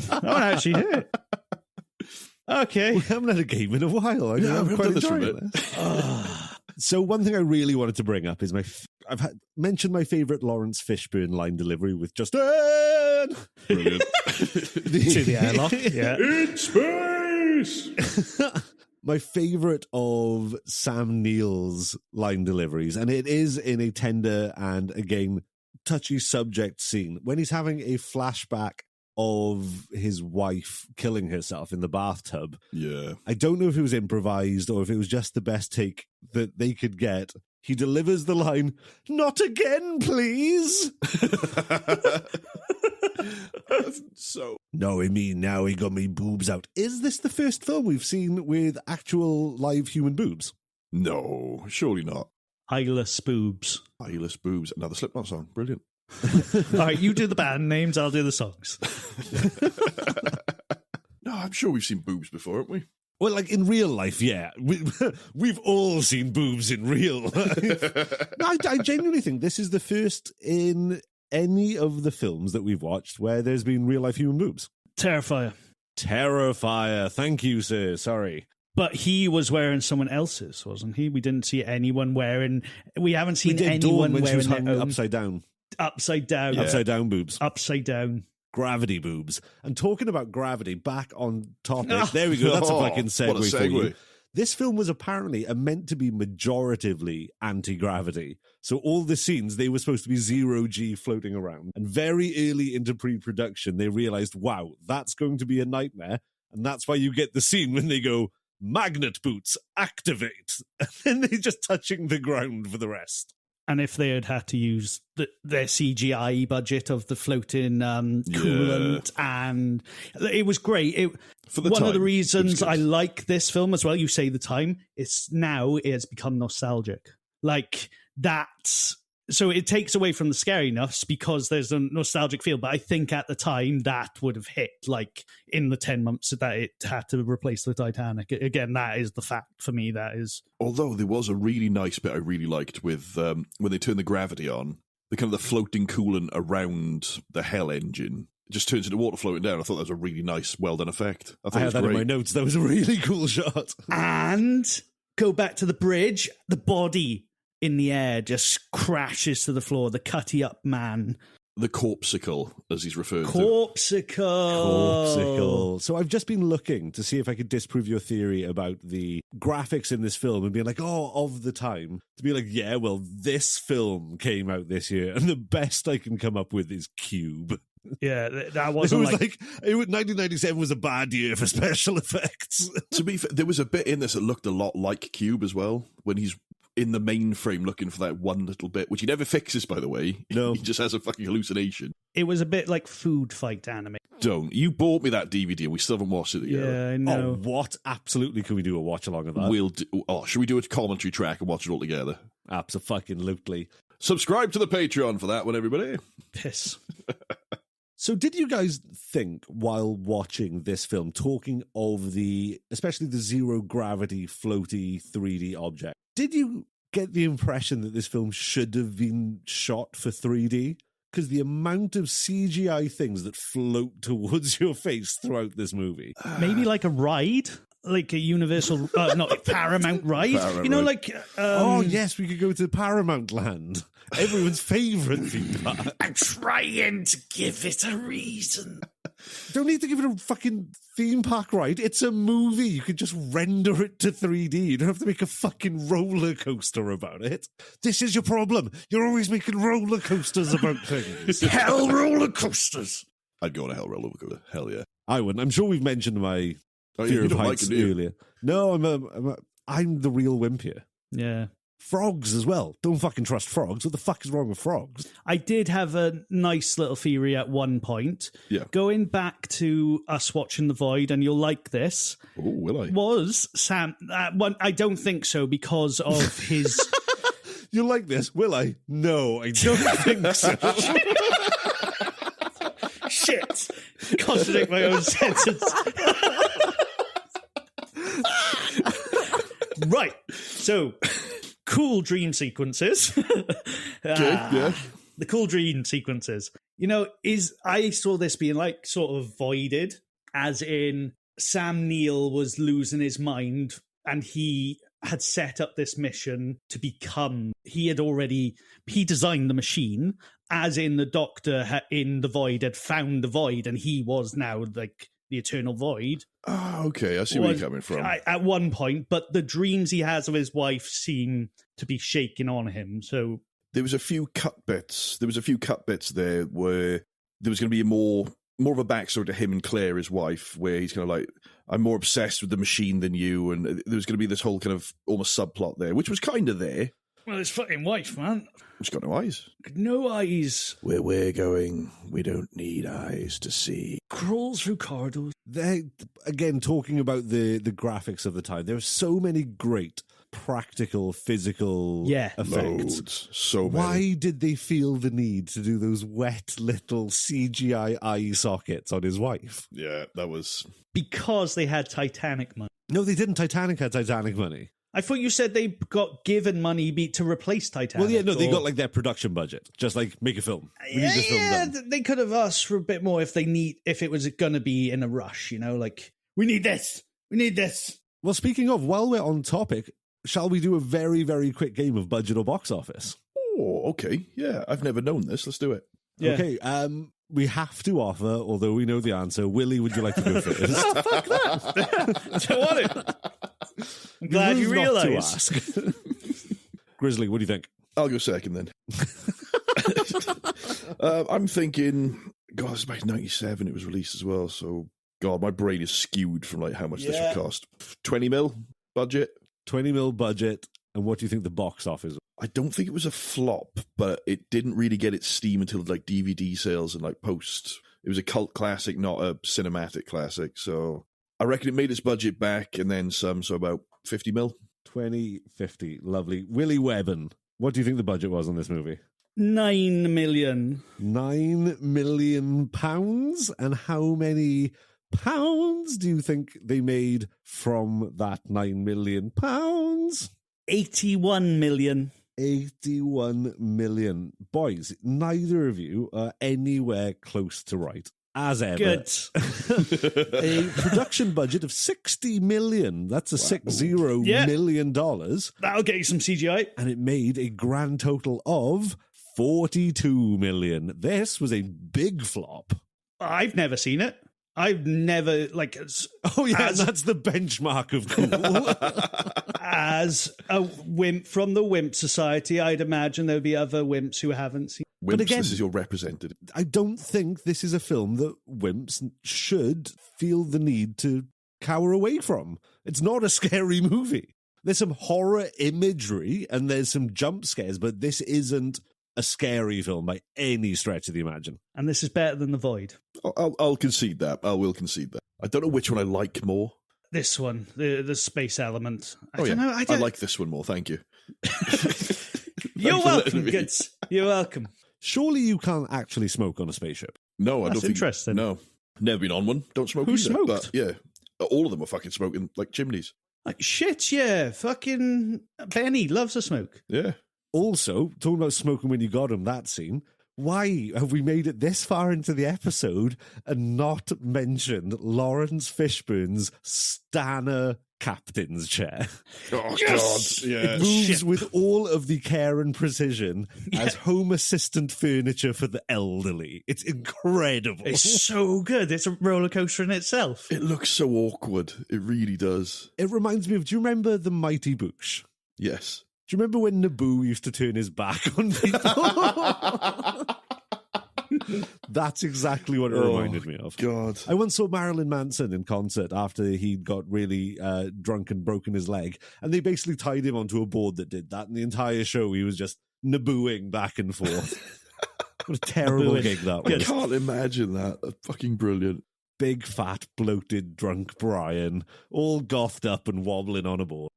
That one actually hit. Okay. We haven't had a game in a while. I'm quite enjoying it. So one thing I really wanted to bring up is I've mentioned my favourite Lawrence Fishburne line delivery with Justin. Brilliant. To the airlock. Yeah. In space. My favourite of Sam Neill's line deliveries, and it is in a tender and, again, touchy subject scene, when he's having a flashback of his wife killing herself in the bathtub. Yeah. I don't know if it was improvised or if it was just the best take that they could get. He delivers the line, "Not again, please." So no, I mean, now he got me boobs out. Is this the first film we've seen with actual live human boobs? No, surely not. Eyeless boobs. Eyeless boobs. Another Slipknot song. Brilliant. All right, you do the band names, I'll do the songs. No, I'm sure we've seen boobs before, haven't we? Well, like in real life, yeah. We've all seen boobs in real life. No, I genuinely think this is the first in any of the films that we've watched where there's been real life human boobs. Terrifier. Thank you, sir. Sorry. But he was wearing someone else's, wasn't he? We didn't see anyone wearing... We haven't seen anyone when wearing she was hung their own... upside down. Upside down. Yeah. Upside down boobs. Upside down. Gravity boobs. And talking about gravity, back on topic. There we go. That's a fucking segue for you. This film was apparently meant to be majoritively anti-gravity. So all the scenes, they were supposed to be 0G floating around. And very early into pre-production, they realized, wow, that's going to be a nightmare. And that's why you get the scene when they go, "Magnet boots, activate." And then they're just touching the ground for the rest. And if they had to use their CGI budget of the floating coolant, and it was great. One of the reasons I like this film as well, you say the time, it has become nostalgic. Like that's... So it takes away from the scariness because there's a nostalgic feel. But I think at the time that would have hit, like in the 10 months that it had to replace the Titanic. Again, that is the fact for me. That is. Although there was a really nice bit I really liked with when they turn the gravity on, the kind of the floating coolant around the Hell engine. It just turns into water floating down. I thought that was a really nice, well done effect. I had that in my notes. That was a really cool shot. And go back to the bridge, the body in the air just crashes to the floor. The cutty up man. The corpsicle, as he's referred to. Corpsicle. So I've just been looking to see if I could disprove your theory about the graphics in this film and being like, oh, of the time. To be like, yeah, well, this film came out this year and the best I can come up with is Cube. Yeah, that It wasn't was like 1997 was a bad year for special effects. To be fair, there was a bit in this that looked a lot like Cube as well, when he's in the mainframe looking for that one little bit, which he never fixes, by the way. No. He just has a fucking hallucination. it was a bit like Food Fight anime. Don't. You bought me that DVD and we still haven't watched it together. Yeah, I Oh, know. what? Absolutely, can we do a watch along of that? We'll do, should we do a commentary track and watch it all together? Absolutely. Subscribe to the Patreon for that one, everybody. Piss. So did you guys think, while watching this film, talking of especially the zero gravity floaty 3D object, did you get the impression that this film should have been shot for 3D? Because the amount of CGI things that float towards your face throughout this movie. Maybe like a ride? Like a Universal, not Paramount ride? Paramount you know, ride. like... Oh, yes, we could go to Paramount Land. Everyone's favourite theme park. I'm trying to give it a reason. Don't need to give it a fucking theme park ride. It's a movie. You could just render it to 3D. You don't have to make a fucking roller coaster about it. This is your problem. You're always making roller coasters about things. Hell roller coasters. I'd go on a hell roller coaster. Hell yeah. I wouldn't. I'm sure we've mentioned my fear you of don't like heights it, do you? earlier. No, I'm the real wimp here. Yeah. Frogs as well. Don't fucking trust frogs. What the fuck is wrong with frogs? I did have a nice little theory at one point. Yeah. Going back to us watching The Void, and you'll like this, Oh, will I? was Sam... one, I don't think so, because of his... You like this? Will I? No, I don't think so. Shit! Contradict my own sentence. Right. So, cool dream sequences. Yeah. The cool dream sequences. You know, I saw this being like sort of voided, as in Sam Neill was losing his mind and he had set up this mission to become, he designed the machine, as in the Doctor in the Void had found the Void and he was now like the Eternal Void. Oh, okay. I see where you're coming from. At one point, but the dreams he has of his wife seem to be shaking on him. So There was a few cut bits. There was a few cut bits there where there was going to be more of a backstory to him and Claire, his wife, where he's kind of like, I'm more obsessed with the machine than you, and there was going to be this whole kind of almost subplot there, which was kind of there. well, his fucking wife, man. It's got no eyes. No eyes. Where we're going, we don't need eyes to see. Crawls through corridors. They, again, talking about the graphics of the time, there are so many great practical, physical effects. Loads. So many. Why did they feel the need to do those wet little CGI eye sockets on his wife? Yeah, that was... Because they had Titanic money. No, they didn't. Titanic had Titanic money. I thought you said they got given money to replace Titanic. Well, yeah, no, they or- got like their production budget. Just like, make a film. We need this film done. They could have asked for a bit more if it was going to be in a rush, you know, like, we need this. Well, speaking of, while we're on topic, shall we do a very, very quick game of budget or box office? Oh, okay. Yeah, I've never known this. Let's do it. Yeah. Okay, we have to offer, although we know the answer. Willie, would you like to go first? Oh, fuck that. I don't want it. I'm glad you Rules not to realised. ask. Grizzly, what do you think? I'll go second then. I'm thinking, God, it's about 97 it was released as well, so God, my brain is skewed from like how much this would cost. 20 mil budget? 20 mil budget, and what do you think the box office? I don't think it was a flop, but it didn't really get its steam until like DVD sales and like post. It was a cult classic, not a cinematic classic, so I reckon it made its budget back and then some, so about 50 mil. 2050, lovely. Willy Webborn, what do you think the budget was on this movie? 9 million. 9 million pounds, and how many pounds do you think they made from that 9 million pounds? 81 million. 81 million. Boys, neither of you are anywhere close to right. As ever. Good. A production budget of 60 million. That's a $60 million dollars. That'll get you some CGI. And it made a grand total of 42 million. This was a big flop. I've never seen it. I've never, like... Oh, yeah, that's the benchmark of cool. As a wimp from the Wimp Society, I'd imagine there'll be other wimps who haven't seen. Wimps, again, this is your representative. I don't think this is a film that wimps should feel the need to cower away from. It's not a scary movie. There's some horror imagery and there's some jump scares, but this isn't a scary film by any stretch of the imagination. And this is better than The Void. I'll concede that. I will concede that. I don't know which one I like more. This one, the space element. I like this one more, thank you. You're welcome, Goods. You're welcome. Surely you can't actually smoke on a spaceship. No, I That's don't think. interesting. No, never been on one. Don't smoke. Who either, smoked? But yeah, all of them are fucking smoking like chimneys. Like, shit, yeah. Fucking Benny loves a smoke. Yeah. Also, talking about smoking when you got him, that scene, why have we made it this far into the episode and not mentioned Lawrence Fishburne's Stanner captain's chair? Oh, Yes! God. Yeah. It moves Shit. with all of the care and precision as home assistant furniture for the elderly. It's incredible. It's so good. It's a roller coaster in itself. It looks so awkward. It really does. It reminds me of, do you remember the Mighty Boosh? Yes. Do you remember when Naboo used to turn his back on people? That's exactly what it reminded me of. God. I once saw Marilyn Manson in concert after he'd got really drunk and broken his leg, and they basically tied him onto a board that did that, and the entire show he was just Nabooing back and forth. What a terrible Nabooing. gig that I was. can't imagine that. That's fucking brilliant. Big, fat, bloated, drunk Brian, all gothed up and wobbling on a board.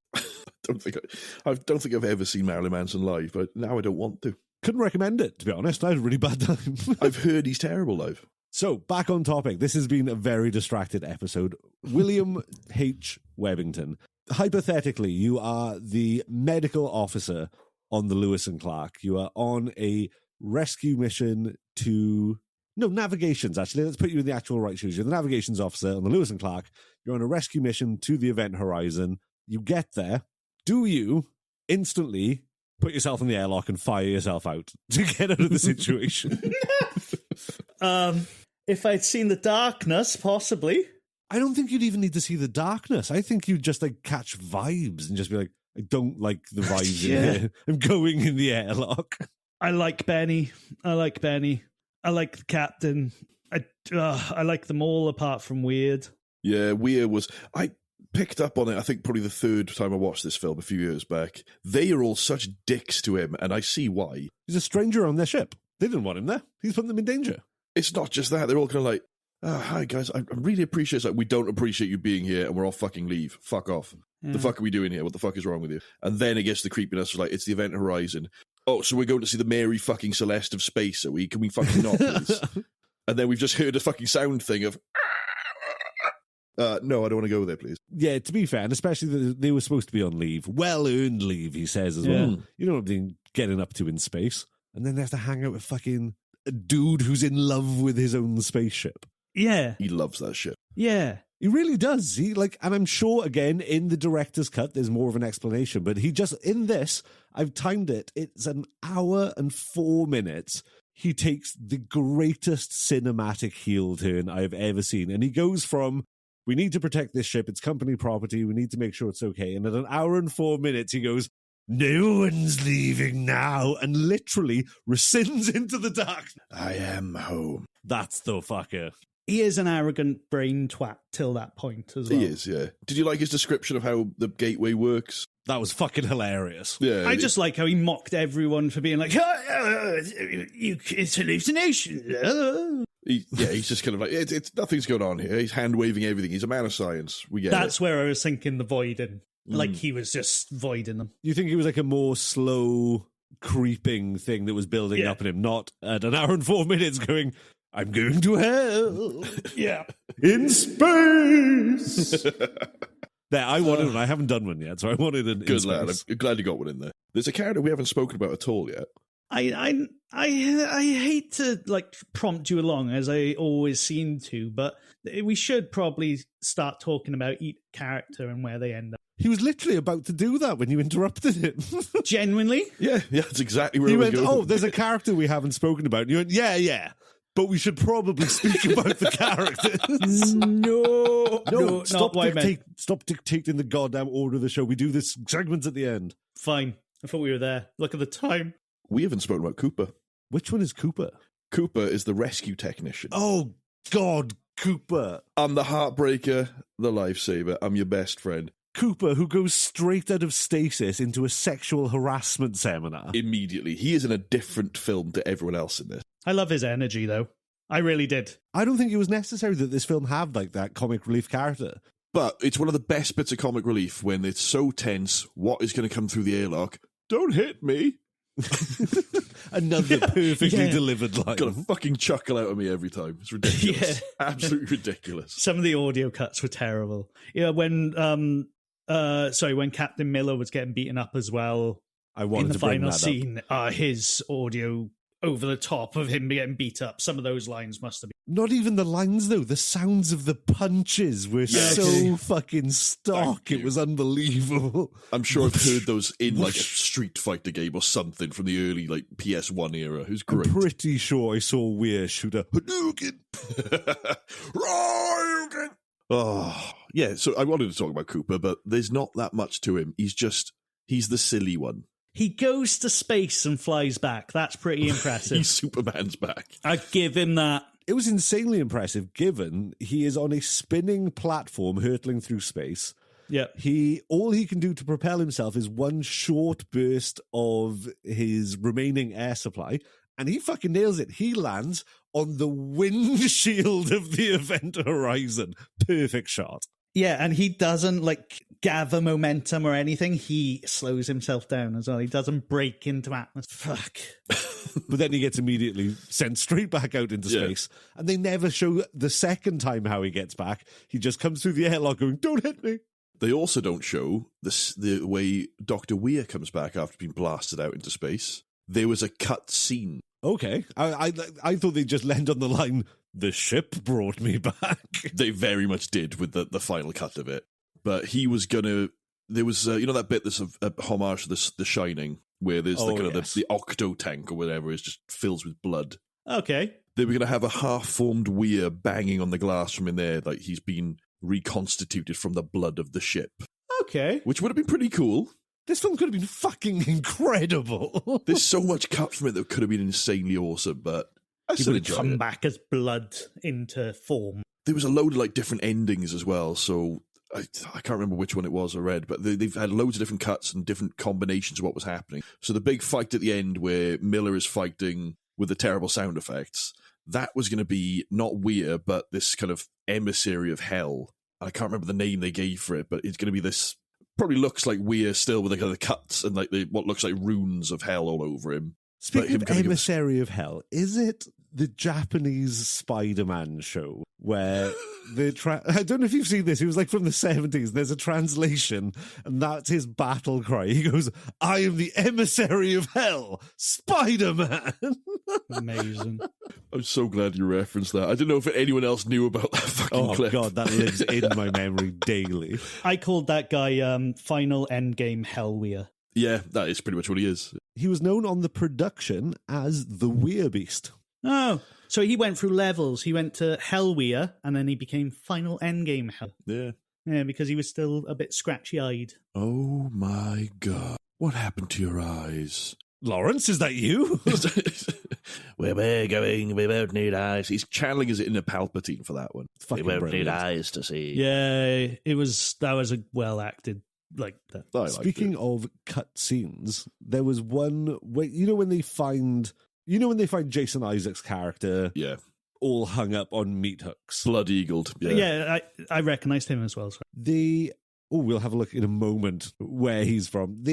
I don't think I've ever seen Marilyn Manson live, but now I don't want to. Couldn't recommend it, to be honest. I had a really bad time. I've heard he's terrible live. So, back on topic. This has been a very distracted episode. William H. Webbington. Hypothetically, you are the medical officer on the Lewis and Clark. You are on a rescue mission to... No, navigations, actually. Let's put you in the actual right shoes. You're the navigations officer on the Lewis and Clark. You're on a rescue mission to the Event Horizon. You get there. Do you instantly put yourself in the airlock and fire yourself out to get out of the situation? If I'd seen the darkness, possibly. I don't think you'd even need to see the darkness. I think you'd just like catch vibes and just be like, I don't like the vibes in here. I'm going in the airlock. I like Benny. I like the captain. I like them all apart from Weird. Yeah, Weir was... I picked up on it, I think, probably the third time I watched this film a few years back. They are all such dicks to him, and I see why. He's a stranger on their ship. They didn't want him there. He's putting them in danger. It's not just that. They're all kind of like, hi, guys, I really appreciate it. It's like, we don't appreciate you being here, and we're all fucking leave. Fuck off. The fuck are we doing here? What the fuck is wrong with you? And then it gets the creepiness of like, it's the Event Horizon. Oh, so we're going to see the Mary fucking Celeste of space, are we? Can we fucking not, please? And then we've just heard a fucking sound thing of... no, I don't want to go there, please. Yeah, to be fair, and especially that they were supposed to be on leave. Well-earned leave, he says as well. You know what they're getting up to in space. And then they have to hang out with fucking a dude who's in love with his own spaceship. Yeah. He loves that shit. Yeah. He really does. And I'm sure, again, in the director's cut, there's more of an explanation. But he just, in this, I've timed it. It's an hour and 4 minutes. He takes the greatest cinematic heel turn I've ever seen. And he goes from, we need to protect this ship, it's company property, we need to make sure it's okay. And at an hour and 4 minutes, he goes, no one's leaving now, and literally rescinds into the dark. I am home. That's the fucker. He is an arrogant brain twat till that point as well. He is, yeah. Did you like his description of how the gateway works? That was fucking hilarious. Yeah. I just like how he mocked everyone for being like, it's hallucination. He's just kind of like, it's nothing's going on here. He's hand-waving everything. He's a man of science. We get That's it. where I was thinking the void in. Like he was just voiding them. You think he was like a more slow, creeping thing that was building up in him, not at an hour and 4 minutes going, I'm going to hell. Yeah. In space. There, I wanted one. I haven't done one yet, so I wanted an Good lad. I'm glad you got one in there. There's a character we haven't spoken about at all yet. I hate to like prompt you along as I always seem to, but we should probably start talking about each character and where they end up. He was literally about to do that when you interrupted him. Genuinely? Yeah, that's exactly where He I was went, going. oh, there's a character we haven't spoken about. And you went, yeah. But we should probably speak about the characters. No, not what I meant. Stop dictating the goddamn order of the show. We do this segments at the end. Fine. I thought we were there. Look at the time. We haven't spoken about Cooper. Which one is Cooper? Cooper is the rescue technician. Oh, God, Cooper. I'm the heartbreaker, the lifesaver. I'm your best friend. Cooper, who goes straight out of stasis into a sexual harassment seminar. Immediately. He is in a different film to everyone else in this. I love his energy, though. I really did. I don't think it was necessary that this film had like that comic relief character. But it's one of the best bits of comic relief when it's so tense. What is going to come through the airlock? Don't hit me. Another perfectly delivered line. Got a fucking chuckle out of me every time. It's ridiculous. Absolutely ridiculous. Some of the audio cuts were terrible. Yeah, when Captain Miller was getting beaten up as well. I wanted in the to bring final that scene, his audio over the top of him getting beat up. Some of those lines must have been. Not even the lines, though. The sounds of the punches were so fucking stock. It was unbelievable. I'm sure I've heard those in like a Street Fighter game or something from the early like PS1 era. It was great. I'm pretty sure I saw Weir shoot a Hadouken. Hadouken. Oh, yeah. So I wanted to talk about Cooper, but there's not that much to him. He's the silly one. He goes to space and flies back. That's pretty impressive. He's Superman's back. I give him that. It was insanely impressive, given he is on a spinning platform hurtling through space. Yeah. All he can do to propel himself is one short burst of his remaining air supply, and he fucking nails it. He lands on the windshield of the Event Horizon. Perfect shot. Yeah, and he doesn't like gather momentum or anything. He slows himself down as well. He doesn't break into atmosphere. Fuck. But then he gets immediately sent straight back out into space. And they never show the second time how he gets back. He just comes through the airlock going, "Don't hit me." They also don't show the way Dr. Weir comes back after being blasted out into space. There was a cut scene. Okay. I thought they just land on the line, "The ship brought me back." They very much did with the final cut of it. But he was going to... There was, that bit that's a homage to The Shining, where there's the octo tank or whatever is just fills with blood. Okay. They were going to have a half-formed Weir banging on the glass from in there, like he's been reconstituted from the blood of the ship. Okay. Which would have been pretty cool. This film could have been fucking incredible. There's so much cut from it that could have been insanely awesome, but I He still would enjoyed come it. back as blood into form. There was a load of like different endings as well, so I can't remember which one it was I read, but they've had loads of different cuts and different combinations of what was happening. So the big fight at the end where Miller is fighting with the terrible sound effects, that was going to be not Weir, but this kind of emissary of hell. I can't remember the name they gave for it, but it's going to be this, probably looks like Weir still with the kind of cuts and like what looks like runes of hell all over him. Speaking of emissary of hell, is it the Japanese Spider-Man show where I don't know if you've seen this. It was like from the 70s. There's a translation, and that's his battle cry. He goes, "I am the emissary of hell, Spider-Man." Amazing. I'm so glad you referenced that. I didn't know if anyone else knew about that fucking clip. Oh, God, that lives in my memory daily. I called that guy Final Endgame Hellweir. Yeah, that is pretty much what he is. He was known on the production as the Weir Beast. Oh, so he went through levels. He went to Hellweir, and then he became Final Endgame Hell. Yeah. Yeah, because he was still a bit scratchy-eyed. Oh my God. What happened to your eyes? Lawrence, is that you? Where we're going, we won't need eyes. He's channeling his inner Palpatine for that one. We won't need eyes to see. Yeah, that was a well-acted like that. Speaking of cut scenes, there was one where, when they find Jason Isaacs' character all hung up on meat hooks. Blood-eagled. Yeah, I recognised him as well. Sorry. We'll have a look in a moment where he's from.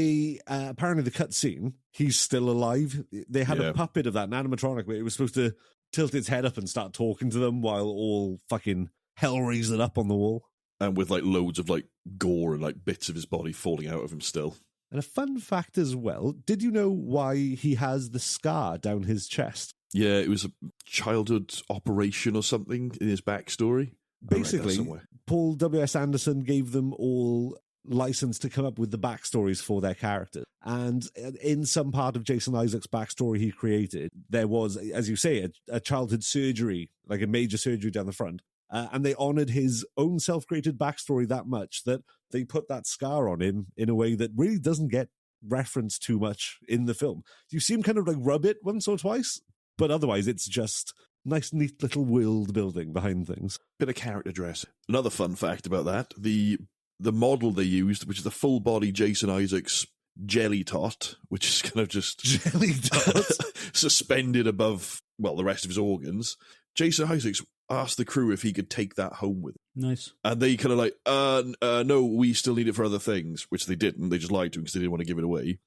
Apparently the cut scene, he's still alive. They had a puppet of that, an animatronic, where it was supposed to tilt its head up and start talking to them while all fucking hell raised it up on the wall. And with like loads of like gore and like bits of his body falling out of him still. And a fun fact as well, did you know why he has the scar down his chest? Yeah, it was a childhood operation or something in his backstory. Basically, Paul W.S. Anderson gave them all license to come up with the backstories for their characters. And in some part of Jason Isaacs' backstory he created, there was, as you say, a childhood surgery, like a major surgery down the front. And they honoured his own self-created backstory that much that they put that scar on him in a way that really doesn't get referenced too much in the film. You see him kind of like rub it once or twice, but otherwise it's just nice, neat little world building behind things. Bit of character dress. Another fun fact about that, the model they used, which is the full body Jason Isaacs jelly tot, which is kind of just Jelly tot? suspended above, well, the rest of his organs. Jason Isaacs asked the crew if he could take that home with him. Nice. And they kind of like, no, we still need it for other things, which they didn't. They just lied to him because they didn't want to give it away.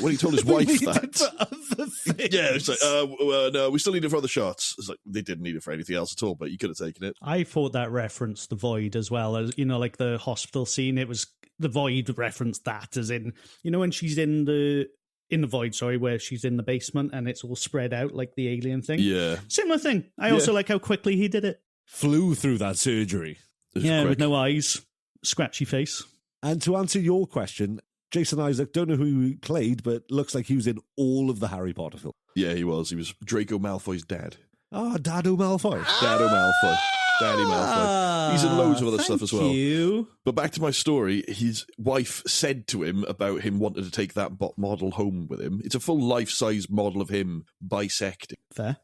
When he told his wife We that. need it for other things. Yeah, it's like, no, we still need it for other shots. It's like, they didn't need it for anything else at all, but you could have taken it. I thought that referenced the Void as well, as, you know, like the hospital scene. It was the Void referenced that, as in, you know, when she's in the Void, sorry, where she's in the basement and it's all spread out like the alien thing. Yeah. Similar thing. I also like how quickly he did it. Flew through that surgery. Yeah, quick. with no eyes, scratchy face. And to answer your question, Jason Isaac, don't know who he played, but looks like he was in all of the Harry Potter films. Yeah, he was. He was Draco Malfoy's dad. Ah, Dado Malfoy. Dado Malfoy. Daddy Malfoy. He's in loads of other stuff as well. You. But back to my story, his wife said to him about him wanting to take that model home with him. It's a full life-size model of him bisecting. Fair.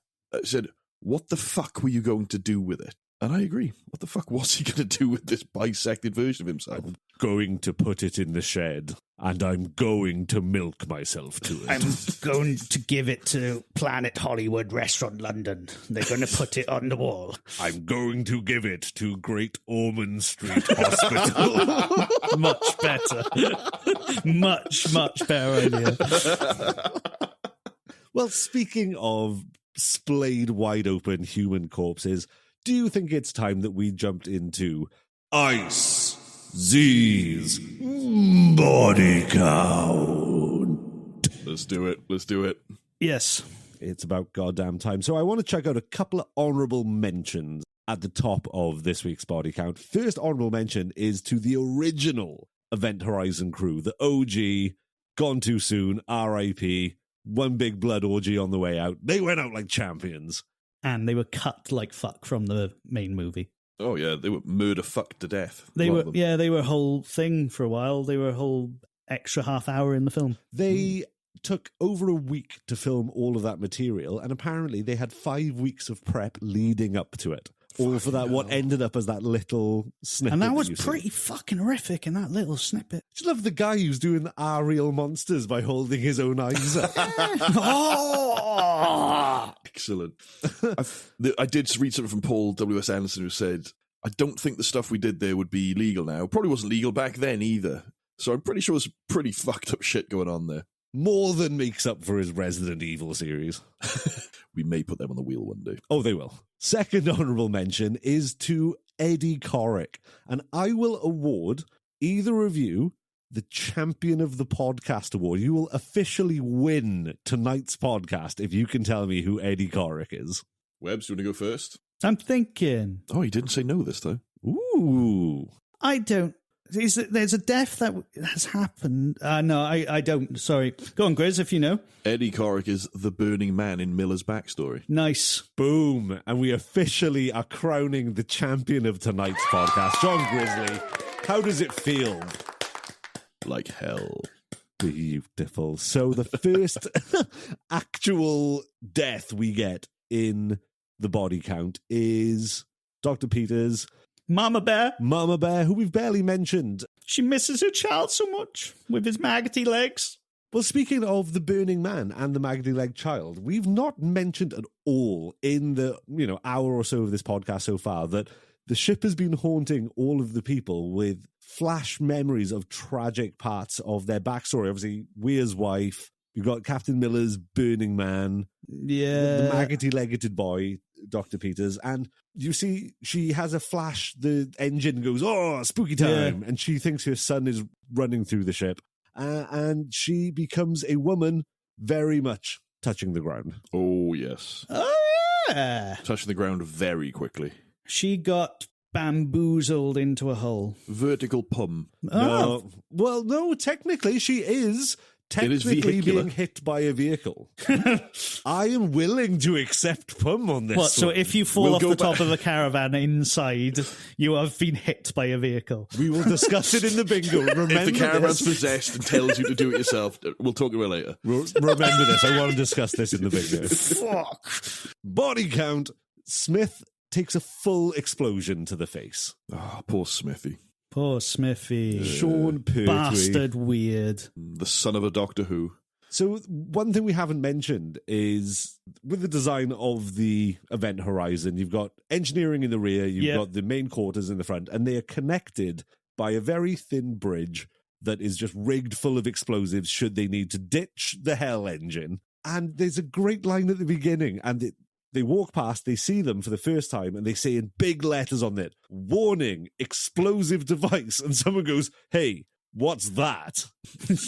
Said, what the fuck were you going to do with it? And I agree. What the fuck was he going to do with this bisected version of himself? I'm going to put it in the shed, and I'm going to milk myself to it. I'm going to give it to Planet Hollywood Restaurant London. They're going to put it on the wall. I'm going to give it to Great Ormond Street Hospital. Much better. much better idea. Well, speaking of splayed wide open human corpses, do you think it's time that we jumped into Ice Z's body count? Let's do it. Let's do it. Yes. It's about goddamn time. So I want to check out a couple of honourable mentions at the top of this week's body count. First honourable mention is to the original Event Horizon crew, the OG, gone too soon, RIP, one big blood orgy on the way out. They went out like champions. And they were cut like fuck from the main movie. Oh, yeah. They were murder fucked to death. They A lot were, of them. yeah, they were a whole thing for a while. They were a whole extra half hour in the film. They took over a week to film all of that material, and apparently they had 5 weeks of prep leading up to it. All for that, what ended up as that little snippet. And that was you see. pretty fucking horrific in that little snippet. I just love the guy who's doing the Ariel monsters by holding his own eyes up. Oh! Excellent. I did read something from Paul W.S. Anderson who said, I don't think the stuff we did there would be legal now. Probably wasn't legal back then either. So I'm pretty sure there's pretty fucked up shit going on there. More than makes up for his Resident Evil series. We may put them on the wheel one day. Oh, they will. Second honourable mention is to Eddie Corrick. And I will award either of you the Champion of the Podcast Award. You will officially win tonight's podcast if you can tell me who Eddie Corrick is. Webbs, you want to go first? I'm thinking. Oh, he didn't say no this time. Ooh. I don't. There's a death that has happened. No, I don't. Sorry. Go on, Grizz, if you know. Eddie Corrick is the burning man in Miller's backstory. Nice. Boom. And we officially are crowning the champion of tonight's podcast. John Grizzly, how does it feel? Like hell. Beautiful. So the first actual death we get in the body count is Dr. Peters' Mama Bear. Mama Bear, who we've barely mentioned. She misses her child so much with his maggoty legs. Well, speaking of the Burning Man and the Magdy Leg Child, we've not mentioned at all in the hour or so of this podcast so far that the ship has been haunting all of the people with flash memories of tragic parts of their backstory. Obviously, Weir's wife, you've got Captain Miller's Burning Man, the maggoty-legged boy, Dr. Peters, and you see she has a flash, the engine goes, oh, spooky time, and she thinks her son is running through the ship, and she becomes a woman very much touching the ground. Oh, yes. Oh, yeah. Touching the ground very quickly. She got bamboozled into a hole. Vertical pum. No. Well, no, technically she is technically vehicular. being hit by a vehicle. I am willing to accept Pum on this. What? So one. if you fall We'll off go the top of a caravan inside, you have been hit by a vehicle. We will discuss it in the bingo. Remember If the caravan's this. possessed and tells you to do it yourself, we'll talk about it later. Remember this. I want to discuss this in the bingo. Fuck. Body count. Smith takes a full explosion to the face. Oh, poor Smithy. Poor Smithy. Sean Pertwee. Bastard weird. The son of a Doctor Who. So one thing we haven't mentioned is with the design of the event horizon, you've got engineering in the rear, you've got the main quarters in the front, and they are connected by a very thin bridge that is just rigged full of explosives should they need to ditch the Hell engine. And there's a great line at the beginning, and they walk past, they see them for the first time, and they say in big letters on it, "Warning, explosive device." And someone goes, "Hey, what's that?"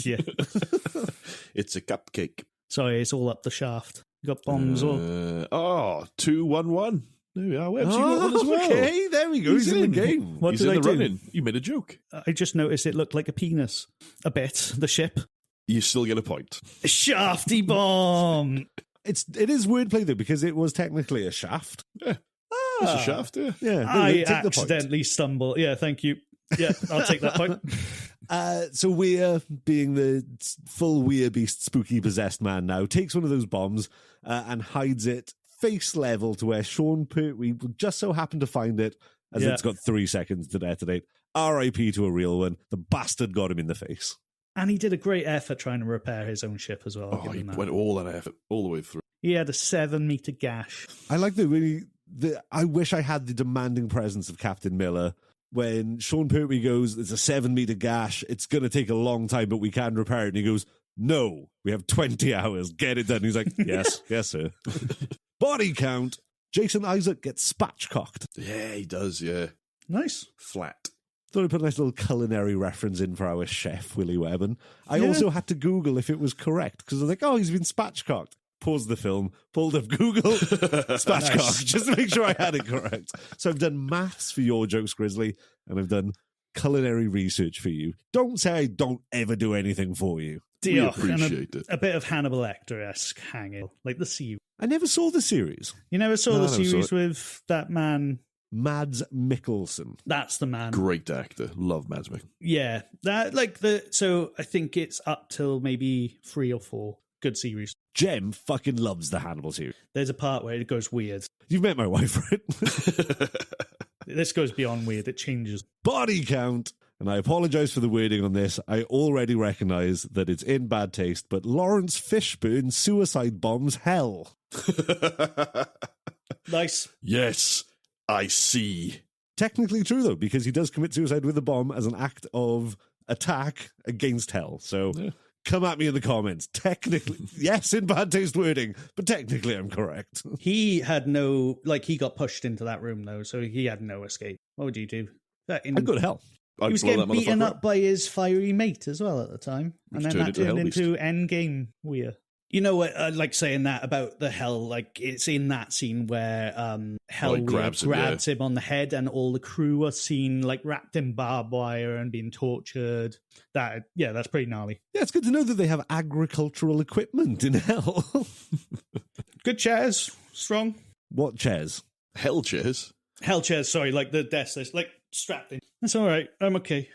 Yeah. It's a cupcake. Sorry, it's all up the shaft. You got bombs or 2-1-1. There we are. Webbs, you got one as well. Okay, there we go. He's in the game. What He's did in I the do? running. You made a joke. I just noticed it looked like a penis. A bit. The ship. You still get a point. Shafty bomb. It is wordplay though, because it was technically a shaft. Yeah. It's a shaft, yeah. Yeah, I take the point. accidentally stumbled. Yeah, thank you. Yeah, I'll take that point. So Weir, being the full Weir beast, spooky possessed man now, takes one of those bombs and hides it face level to where Sean Pertwee will just so happen to find it, as it's got 3 seconds to detonate. R.I.P. to a real one. The bastard got him in the face. And he did a great effort trying to repair his own ship as well. Oh, he went all that effort, all the way through. He had a 7-meter gash. I like I wish I had the demanding presence of Captain Miller. When Sean Pertwee goes, "It's a 7-meter gash. It's going to take a long time, but we can repair it." And he goes, "No, we have 20 hours. Get it done." And he's like, "Yes, yes, sir." Body count. Jason Isaac gets spatchcocked. Yeah, he does, yeah. Nice. Flat. Thought I'd put a nice little culinary reference in for our chef, Willy Webborn. I also had to Google if it was correct, because I was like, "Oh, he's been spatchcocked." Paused the film, pulled up Google, spatchcocked, just to make sure I had it correct. So I've done maths for your jokes, Grizzly, and I've done culinary research for you. Don't say I don't ever do anything for you. We appreciate it. A bit of Hannibal Lecter-esque hanging, like the sea. I never saw the series. You never saw the I never saw series it. with that man? Mads Mikkelsen. That's the man. Great actor. Love Mads Mikkelsen. Yeah, so I think it's up till maybe 3 or 4. Good series. Jem fucking loves the Hannibal series. There's a part where it goes weird. You've met my wife, right? This goes beyond weird. It changes. Body count. And I apologize for the wording on this. I already recognize that it's in bad taste, but Lawrence Fishburne suicide bombs hell. Nice. Yes, I see. Technically true, though, because he does commit suicide with a bomb as an act of attack against hell. So come at me in the comments. Technically, yes, in bad taste wording, but technically I'm correct. He had he got pushed into that room, though, so he had no escape. What would you do? I'd go to hell. He was getting beaten up by his fiery mate as well at the time. And then that turned into Endgame Weir. You know what, like saying that about the Hell, like it's in that scene where Hell grabs him on the head and all the crew are seen like wrapped in barbed wire and being tortured. That's pretty gnarly. Yeah, it's good to know that they have agricultural equipment in Hell. Good chairs, strong. What chairs? Hell chairs. Hell chairs, sorry, like the desk, like strapped in. That's all right, I'm okay.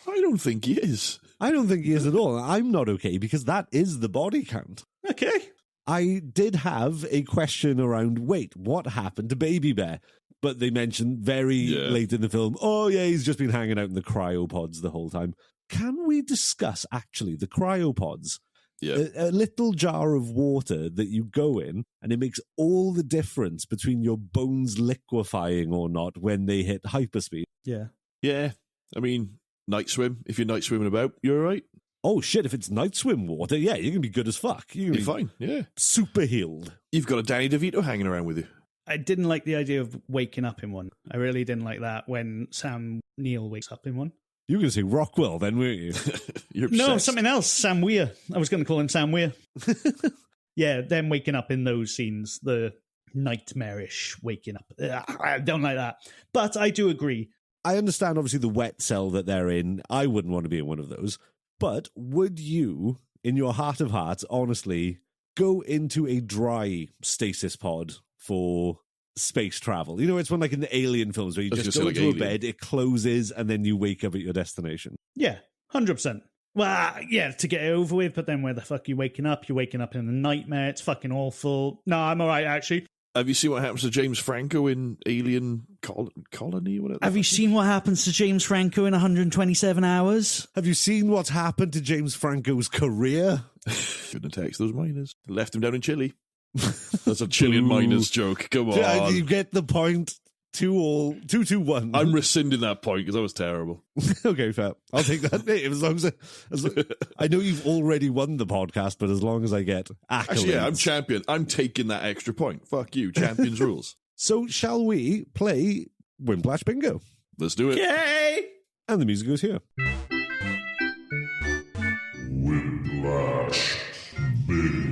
I don't think he is. I don't think he is at all. I'm not okay because that is the body count. Okay. I did have a question around, wait, what happened to Baby Bear? But they mentioned very late in the film, oh yeah, he's just been hanging out in the cryopods the whole time. Can we discuss, actually, the cryopods? Yeah. A little jar of water that you go in, and it makes all the difference between your bones liquefying or not when they hit hyperspeed. Yeah. Yeah. I mean, night swim. If you're night swimming about, you're all right. Oh shit, if it's night swim water, yeah, you're going to be good as fuck. You're You're fine, yeah. super healed. You've got a Danny DeVito hanging around with you. I didn't like the idea of waking up in one. I really didn't like that when Sam Neill wakes up in one. You were going to say Rockwell then, weren't you? You're obsessed. No, something else. Sam Weir. I was going to call him Sam Weir. Yeah, them waking up in those scenes, the nightmarish waking up. I don't like that. But I do agree. I understand, obviously, the wet cell that they're in. I wouldn't want to be in one of those. But would you, in your heart of hearts, honestly, go into a dry stasis pod for space travel? You know, it's one like in the Alien films where you just go into a bed, it closes, and then you wake up at your destination. Yeah, 100%. Well, yeah, to get it over with, but then where the fuck are you waking up? You're waking up in a nightmare. It's fucking awful. No, I'm all right, actually. Have you seen what happens to James Franco in Alien Colony? Whatever. Have you seen what happens to James Franco in 127 hours? Have you seen what's happened to James Franco's career? Shouldn't have texted those miners. Left him down in Chile. That's a Chilean miners joke. Come on. You get the point. 2-2-1. I'm rescinding that point because that was terrible. Okay, fair. I'll take that. As long as I know you've already won the podcast, but as long as I get accolades. Actually, yeah, I'm champion. I'm taking that extra point. Fuck you. Champions rules. So shall we play Wimplash Bingo? Let's do it. Yay! And the music goes here. Wimplash Bingo.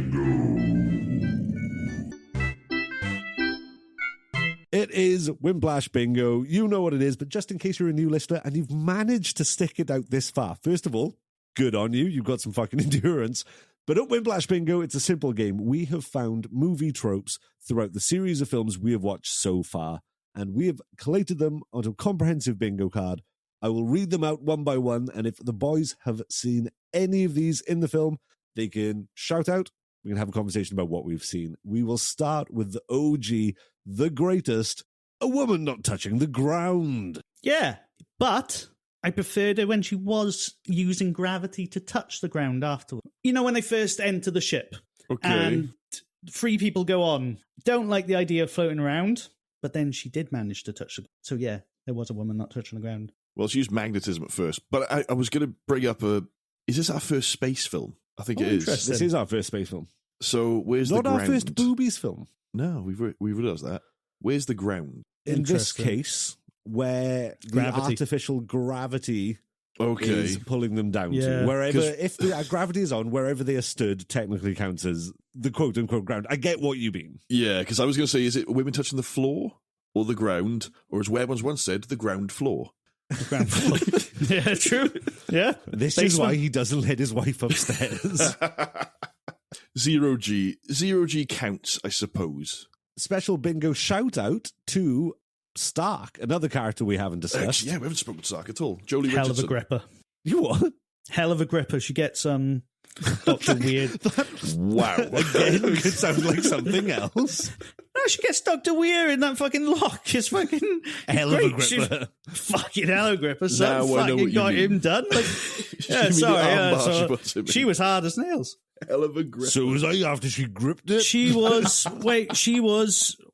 It is Wimplash Bingo. You know what it is, but just in case you're a new listener and you've managed to stick it out this far, first of all, good on you. You've got some fucking endurance. But at Wimplash Bingo, it's a simple game. We have found movie tropes throughout the series of films we have watched so far, and we have collated them onto a comprehensive bingo card. I will read them out one by one, and if the boys have seen any of these in the film, they can shout out. We can have a conversation about what we've seen. We will start with the OG, the greatest, a woman not touching the ground. Yeah, but I preferred her when she was using gravity to touch the ground afterwards. You know, when they first enter the ship. Okay. And 3 people go on. Don't like the idea of floating around, but then she did manage to touch the ground. So yeah, there was a woman not touching the ground. Well, she used magnetism at first, but I was going to bring up is this our first space film? I think it is. This is our first space film. So where's Not the ground? our first boobies film. No, we've realised that. Where's the ground? In this case, where the artificial gravity is pulling them down to. Wherever, if the gravity is on, wherever they are stood technically counts as the quote-unquote ground. I get what you mean. Yeah, because I was going to say, is it women touching the floor or the ground? Or as Webborn once said, the ground floor. The ground floor. Yeah, true. Yeah. This is why he doesn't let his wife upstairs. Zero G counts, I suppose. Special bingo shout out to Stark, another character we haven't discussed. Yeah, we haven't spoken to Stark at all. Jolie Hell Richardson. of a gripper. You what? Hell of a gripper. She gets Dr. Weird. Wow. Again, could sound like something else. No, she gets Dr. Weir in that fucking lock. It's fucking hell of a gripper. Fucking hell of a gripper. So now I know fucking what got you mean. him done. Like, yeah, sorry. She was hard as nails. Hell of a gripper. So was I after she gripped it? She was,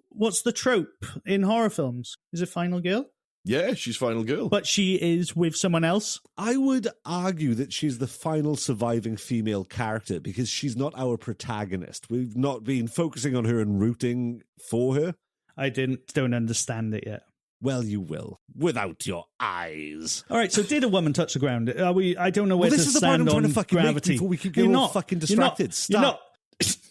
what's the trope in horror films? Is it Final Girl? Yeah, she's final girl. But she is with someone else? I would argue that she's the final surviving female character because she's not our protagonist. We've not been focusing on her and rooting for her. I don't understand it yet. Well, you will, without your eyes. All right, so did a woman touch the ground? I don't know where this to is the stand point I'm on trying to fucking gravity. make before we keep getting all fucking distracted. You're not. Stop.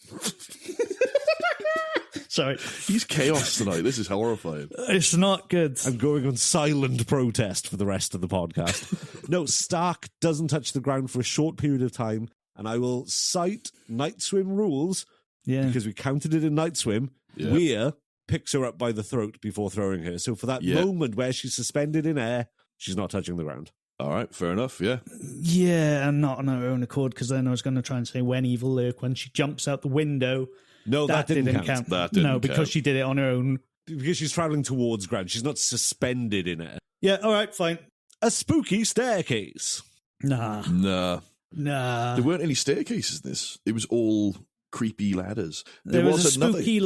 Sorry. He's chaos tonight. This is horrifying. It's not good. I'm going on silent protest for the rest of the podcast. No, Stark doesn't touch the ground for a short period of time, and I will cite Night Swim rules because we counted it in Night Swim. Yeah. Weir picks her up by the throat before throwing her. So for that moment where she's suspended in air, she's not touching the ground. All right, fair enough, yeah. Yeah, and not on her own accord, because then I was going to try and say when evil lurk, when she jumps out the window. No, that didn't count. That didn't because count. she did it on her own. Because she's travelling towards ground. She's not suspended in air. Yeah, all right, fine. A spooky staircase. Nah. There weren't any staircases in this. It was all creepy ladders. There was a spooky,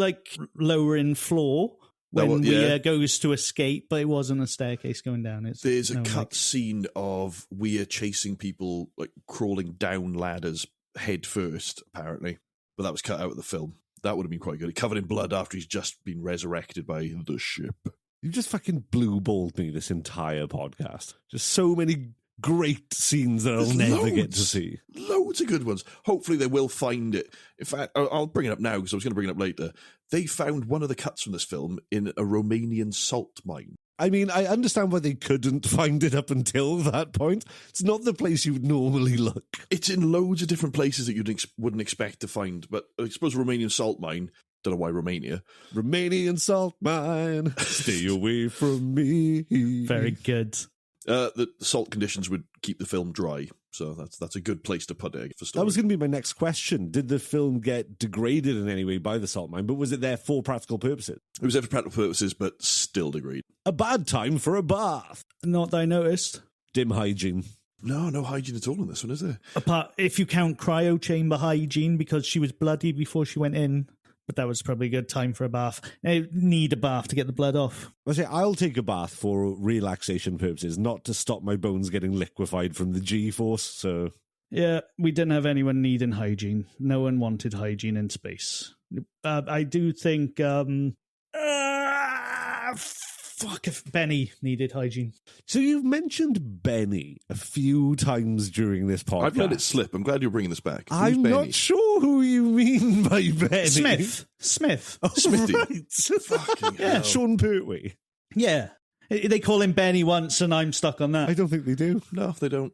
lowering floor when Weir goes to escape, but it wasn't a staircase going down. There's a cut scene of Weir chasing people, like crawling down ladders head first, apparently. But that was cut out of the film. That would have been quite good. Covered in blood after he's just been resurrected by the ship. You just fucking blue-balled me this entire podcast. Just so many great scenes that I'll never get to see. Loads of good ones. Hopefully they will find it. In fact, I'll bring it up now because I was going to bring it up later. They found one of the cuts from this film in a Romanian salt mine. I mean, I understand why they couldn't find it up until that point. It's not the place you would normally look. It's in loads of different places that you wouldn't expect to find. But I suppose Romanian salt mine, don't know why Romania. Romanian salt mine, stay away from me. Very good. The salt conditions would keep the film dry. So that's a good place to put it for story. That was going to be my next question. Did the film get degraded in any way by the salt mine, but was it there for practical purposes? It was there for practical purposes, but still degraded. A bad time for a bath. Not that I noticed. Dim hygiene. No hygiene at all in this one, is there? Apart, if you count cryo chamber hygiene, because she was bloody before she went in. But that was probably a good time for a bath. I need a bath to get the blood off. I'll take a bath for relaxation purposes, not to stop my bones getting liquefied from the G-force, so... Yeah, we didn't have anyone needing hygiene. No one wanted hygiene in space. I do think... if Benny needed hygiene. So you've mentioned Benny a few times during this podcast. I've let it slip. I'm glad you're bringing this back. Who's I'm Benny? not sure who you mean by Benny. Smith. Oh, Smithy. Right. Fucking Yeah, hell. Sean Pertwee. Yeah. They call him Benny once, and I'm stuck on that. I don't think they do. No, they don't.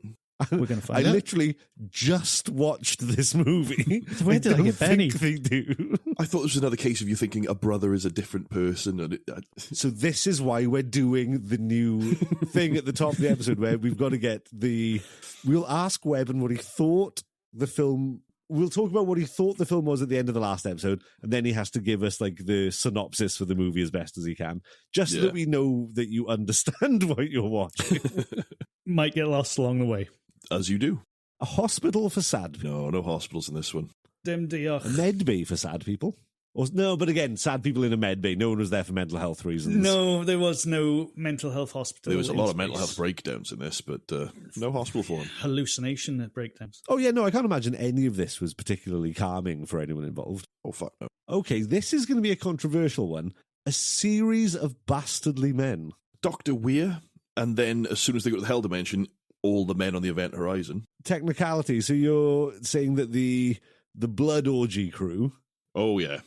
We're going to find I out. literally just watched this movie. Where did I don't get Benny? think they do. I thought this was another case of you thinking a brother is a different person. And So this is why we're doing the new thing at the top of the episode where we've got to get we'll ask Webborn what he thought the film... We'll talk about what he thought the film was at the end of the last episode, and then he has to give us like the synopsis for the movie as best as he can, just so that we know that you understand what you're watching. Might get lost along the way. as you do. A hospital for sad people. No hospitals in this one. Dim diolch. A med bay for sad people. Or, no, but again, sad people in a med bay. No one was there for mental health reasons. No, there was no mental health hospital. There was a in lot of space. mental health breakdowns in this, but no hospital for them. Hallucination breakdowns. Oh, yeah, no, I can't imagine any of this was particularly calming for anyone involved. Oh, fuck no. Okay, this is going to be a controversial one. A series of bastardly men. Dr. Weir, and then as soon as they go to the Hell Dimension, all the men on the Event Horizon. Technicality, so you're saying that the Blood Orgy crew... Oh, yeah.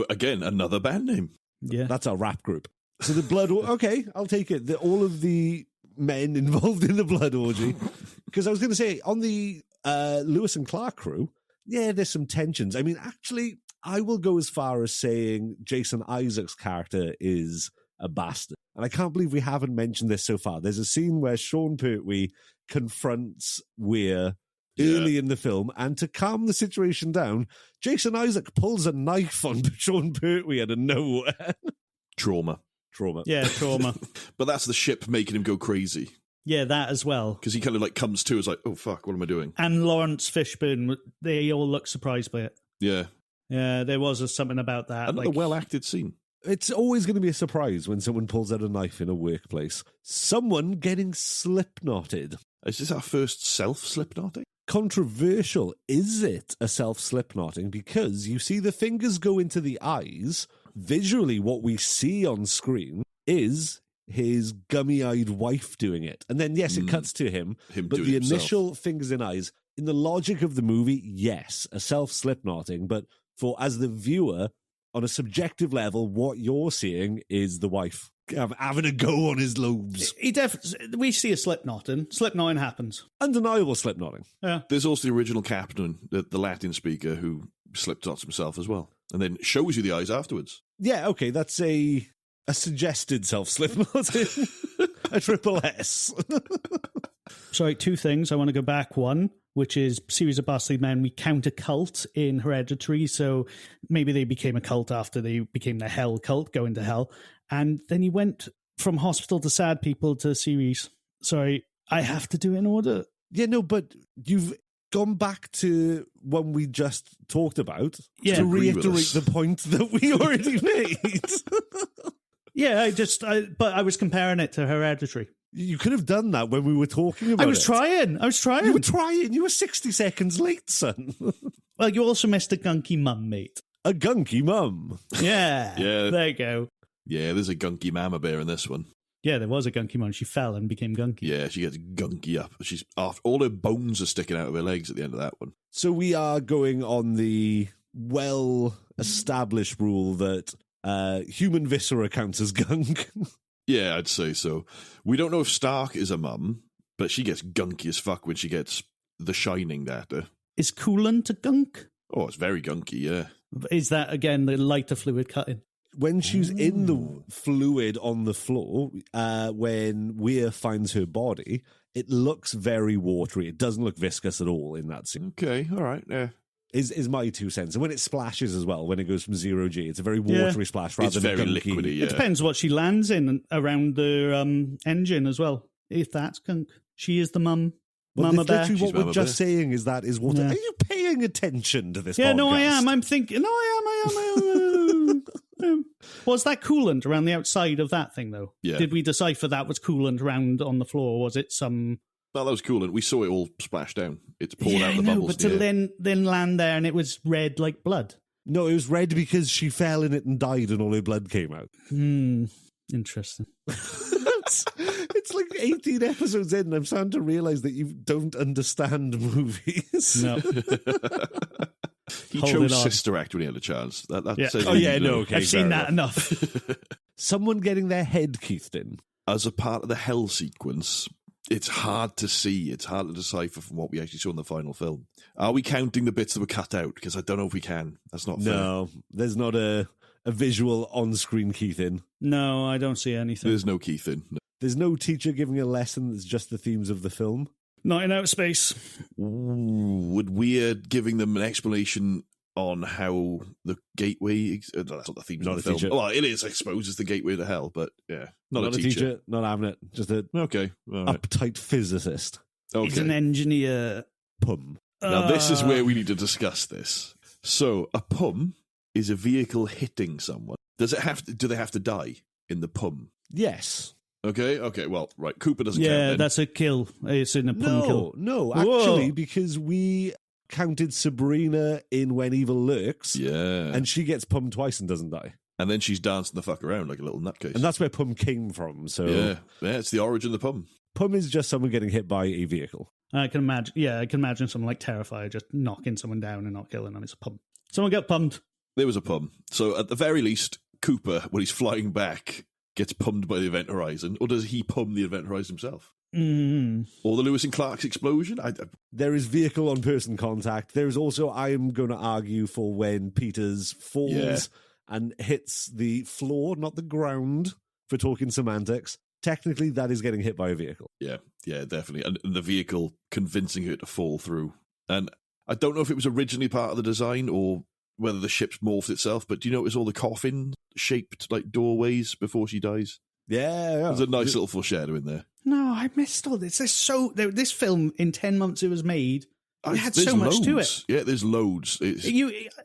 Again, another band name. Yeah. That's our rap group. So the Blood Orgy... Okay, I'll take it. All of the men involved in the Blood Orgy. Because I was going to say, on the Lewis and Clark crew, yeah, there's some tensions. I mean, actually, I will go as far as saying Jason Isaacs' character is a bastard. And I can't believe we haven't mentioned this so far. There's a scene where Sean Pertwee confronts Weir early in the film, and to calm the situation down, Jason Isaac pulls a knife on Sean Pertwee out of nowhere. Trauma. Yeah, trauma. But that's the ship making him go crazy. Yeah, that as well. Because he kind of like comes to, is like, oh, fuck, what am I doing? And Lawrence Fishburne, they all look surprised by it. Yeah. Yeah, there was something about that. Another well-acted scene. It's always going to be a surprise when someone pulls out a knife in a workplace. Someone getting slip-knotted. Is this our first self-slipknotting? Controversial. Is it a self-slipknotting? Because you see the fingers go into the eyes. Visually, what we see on screen is his gummy-eyed wife doing it. And then, yes, it cuts to him but doing the it himself. initial fingers in eyes, in the logic of the movie, yes, a self-slipknotting. But as the viewer, on a subjective level, what you're seeing is the wife having a go on his lobes. We see a slipknotting. Slipknotting happens. Undeniable slipknotting. Yeah. There's also the original captain, the Latin speaker, who slipknots himself as well. And then shows you the eyes afterwards. Yeah, okay, that's a suggested self-slipknotting. A triple S. Sorry, two things. I want to go back one, which is Series of Bastard Men. We count a cult in Hereditary, so maybe they became a cult after they became the Hell cult, going to hell. And then you went from hospital to sad people to series. Sorry, I have to do it in order. Yeah, no, but you've gone back to one we just talked about Yeah. to Agree with reiterate us. the point that we already made. Yeah, but I was comparing it to Hereditary. You could have done that when we were talking about it. I was trying. You were trying. You were 60 seconds late, son. Well, you also missed a gunky mum, mate. A gunky mum. Yeah. Yeah. There you go. Yeah, there's a gunky mama bear in this one. Yeah, there was a gunky mum. She fell and became gunky. Yeah, she gets gunky up. She's off. All her bones are sticking out of her legs at the end of that one. So we are going on the well-established rule that human viscera counts as gunk. Yeah, I'd say so. We don't know if Stark is a mum, but she gets gunky as fuck when she gets the Shining data. Is coolant a gunk? Oh, it's very gunky, yeah. Is that, again, the lighter fluid cutting? When she's in the fluid on the floor, when Weir finds her body, it looks very watery. It doesn't look viscous at all in that scene. Okay, all right, yeah. Is my 2 cents. And when it splashes as well, when it goes from 0G, it's a very watery splash rather It's than very gunky. liquidy, yeah. It depends what she lands in around the engine as well. If that's gunk. She is the mum. Well, Mama bear. literally what She's we're Mama just Bear. saying is that is water. Yeah. Are you paying attention to this Yeah, podcast? no, I am. I'm thinking. No, I am. Was that coolant around the outside of that thing, though? Yeah. Did we decipher that was coolant around on the floor? Or was it some... No, that was cool, and we saw it all splash down. It's poured Yeah, out I the know, bubbles. but to then land there and it was red like blood. No, it was red because she fell in it and died and all her blood came out. Interesting. It's like 18 episodes in and I'm starting to realise that you don't understand movies. No. He Hold chose it on. Sister Act when he had a chance. That Yeah. says Oh, you yeah, need to no, know. okay. I've seen fair that enough. Someone getting their head keithed in. As a part of the hell sequence, it's hard to see. It's hard to decipher from what we actually saw in the final film. Are we counting the bits that were cut out? Because I don't know if we can. That's not fair. No, there's not a visual on-screen keithing. No, I don't see anything. There's no Keith in. No. There's no teacher giving a lesson that's just the themes of the film. Not in outer space. Would we giving them an explanation on how the gateway... that's not the theme Not of a the film. teacher. Well, it is, I suppose, it's the gateway to hell, but yeah. Not a teacher. Not having it. Just a Okay. All right. uptight physicist. He's Okay. an engineer. Pum. Now, this is where we need to discuss this. So, a pum is a vehicle hitting someone. Do they have to die in the pum? Yes. Okay, well, right. Cooper doesn't count Yeah, then. that's a kill. It's in a pun kill. No, actually, Whoa. because we counted Sabrina in When Evil Lurks, Yeah. and she gets pummed twice and doesn't die. And then she's dancing the fuck around like a little nutcase. And that's where pum came from. So yeah, it's the origin of the pum. pum is just someone getting hit by a vehicle. I can imagine. Yeah, I can imagine someone like Terrifier just knocking someone down and not killing them. It's a pump. Someone get pumped. There was a pum. So at the very least, Cooper, when he's flying back, gets pummed by the Event Horizon. Or does he pum the Event Horizon himself? Or the Lewis and Clark's explosion? There is vehicle on person contact. There is also, I am going to argue, for when Peters falls and hits the floor, not the ground, for talking semantics. Technically, that is getting hit by a vehicle. Yeah, definitely. And the vehicle convincing her to fall through. And I don't know if it was originally part of the design or whether the ship's morphed itself, but do you notice all the coffin-shaped like doorways before she dies? Yeah. There's a nice little foreshadowing there. No, I missed all this. This film, in 10 months it was made, it had There's so much to loads. it. Yeah, there's loads. It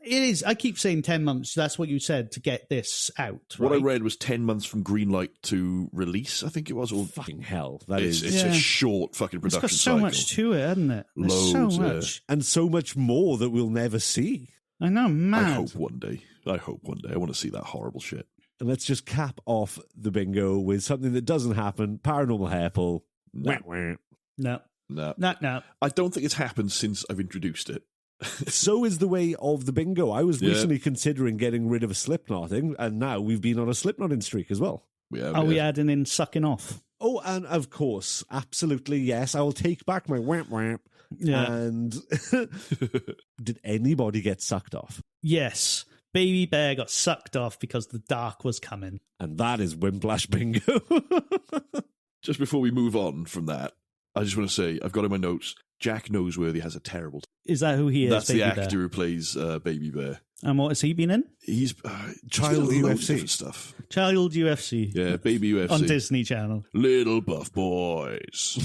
is. I keep saying 10 months. That's what you said to get this out. What I right? read was 10 months from green light to release, I think it was. Or Fucking hell. That it's is. a short fucking It's production got so cycle. much to it, hasn't it? There's Loads, so yeah. much. And so much more that we'll never see. I know, I mad. hope one day. I want to see that horrible shit. And let's just cap off the bingo with something that doesn't happen. Paranormal hair pull. No. Wah, wah. No. No. I don't think it's happened since I've introduced it. So is the way of the bingo. I was recently considering getting rid of a slipknotting, and now we've been on a slipknotting streak as well. Are we adding in sucking off? Oh, and of course, absolutely, yes. I will take back my whamp whamp. Yeah. And did anybody get sucked off? Yes. Baby Bear got sucked off because the dark was coming. And that is Wimplash bingo. Just before we move on from that, I just want to say, I've got in my notes, Jack Noseworthy has a terrible... Is that who he is? That's Baby the actor Bear? who plays Baby Bear. And what has he been in? He's Child loads of UFC. different stuff. Child UFC. Yeah, Baby UFC. On Disney Channel. Little buff boys.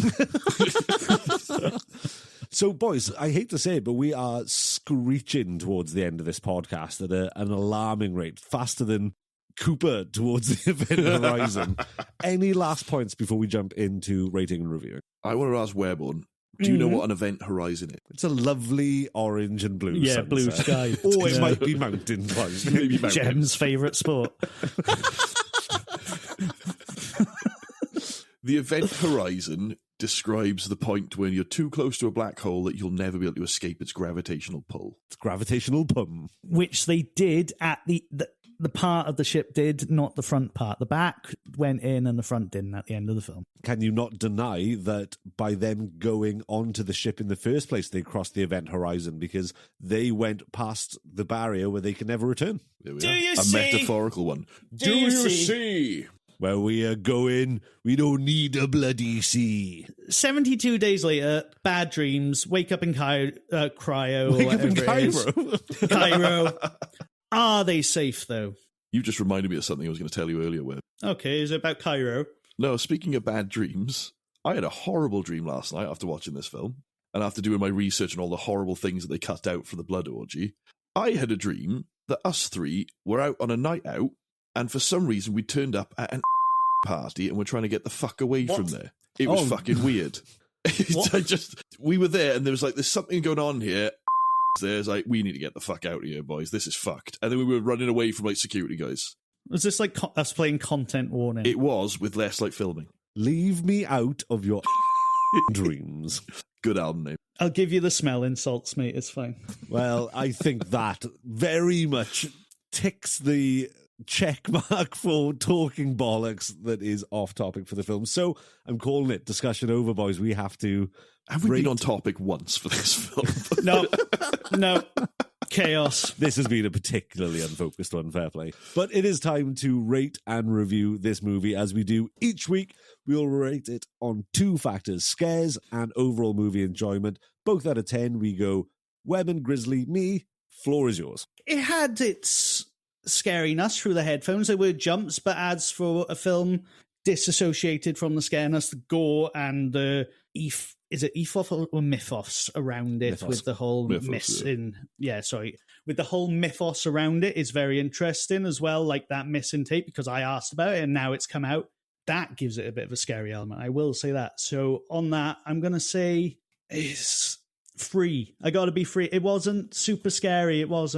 So, boys, I hate to say it, but we are screeching towards the end of this podcast at an alarming rate, faster than Cooper towards the event horizon. Any last points before we jump into rating and reviewing? I want to ask Webborn, do you know what an event horizon is? It's a lovely orange and blue sunset. Blue sky. Or it Yeah. might be mountain climbing. Maybe mountains. Jem's favourite sport. The event horizon describes the point when you're too close to a black hole that you'll never be able to escape its gravitational pull. It's gravitational pum. Which they did at the part of the ship did, not the front part. The back went in and the front didn't at the end of the film. Can you not deny that by them going onto the ship in the first place, they crossed the event horizon because they went past the barrier where they can never return? There we Do are. you A see? metaphorical one. Do you see? Where we are going, we don't need a bloody sea. 72 days later, bad dreams, wake up in cryo. Wake up in whatever it is. Cairo. Cairo. Are they safe, though? You just reminded me of something I was going to tell you earlier, Web. Okay, is it about Cairo? No, speaking of bad dreams, I had a horrible dream last night after watching this film, and after doing my research on all the horrible things that they cut out for the blood orgy. I had a dream that us three were out on a night out, and for some reason we turned up at an party and we're trying to get the fuck away from there. It was fucking weird. We were there and there was like, there's something going on here. There's like, we need to get the fuck out of here, boys. This is fucked. And then we were running away from like security guys. Was this like us playing content warning? It was, with less like filming. Leave me out of your dreams. Good album name. I'll give you the smell insults, mate. It's fine. Well, I think that very much ticks the check mark for talking bollocks that is off topic for the film. So I'm calling it discussion over, boys. We have to. Have we been on topic once for this film? No. Chaos. This has been a particularly unfocused one, fair play. But it is time to rate and review this movie as we do each week. We'll rate it on two factors, scares and overall movie enjoyment. Both out of 10, we go Webb and Grizzly. Me, floor is yours. It had its scariness through the headphones. There were jumps, but as for a film disassociated from the scariness, the gore and the is it ethos or mythos around it, Mythos. with the whole with the whole mythos around it is very interesting as well, like that missing tape, because I asked about it and now it's come out. That gives it a bit of a scary element, I will say that. So on that, I'm going to say it's free. I got to be free. It wasn't super scary. It was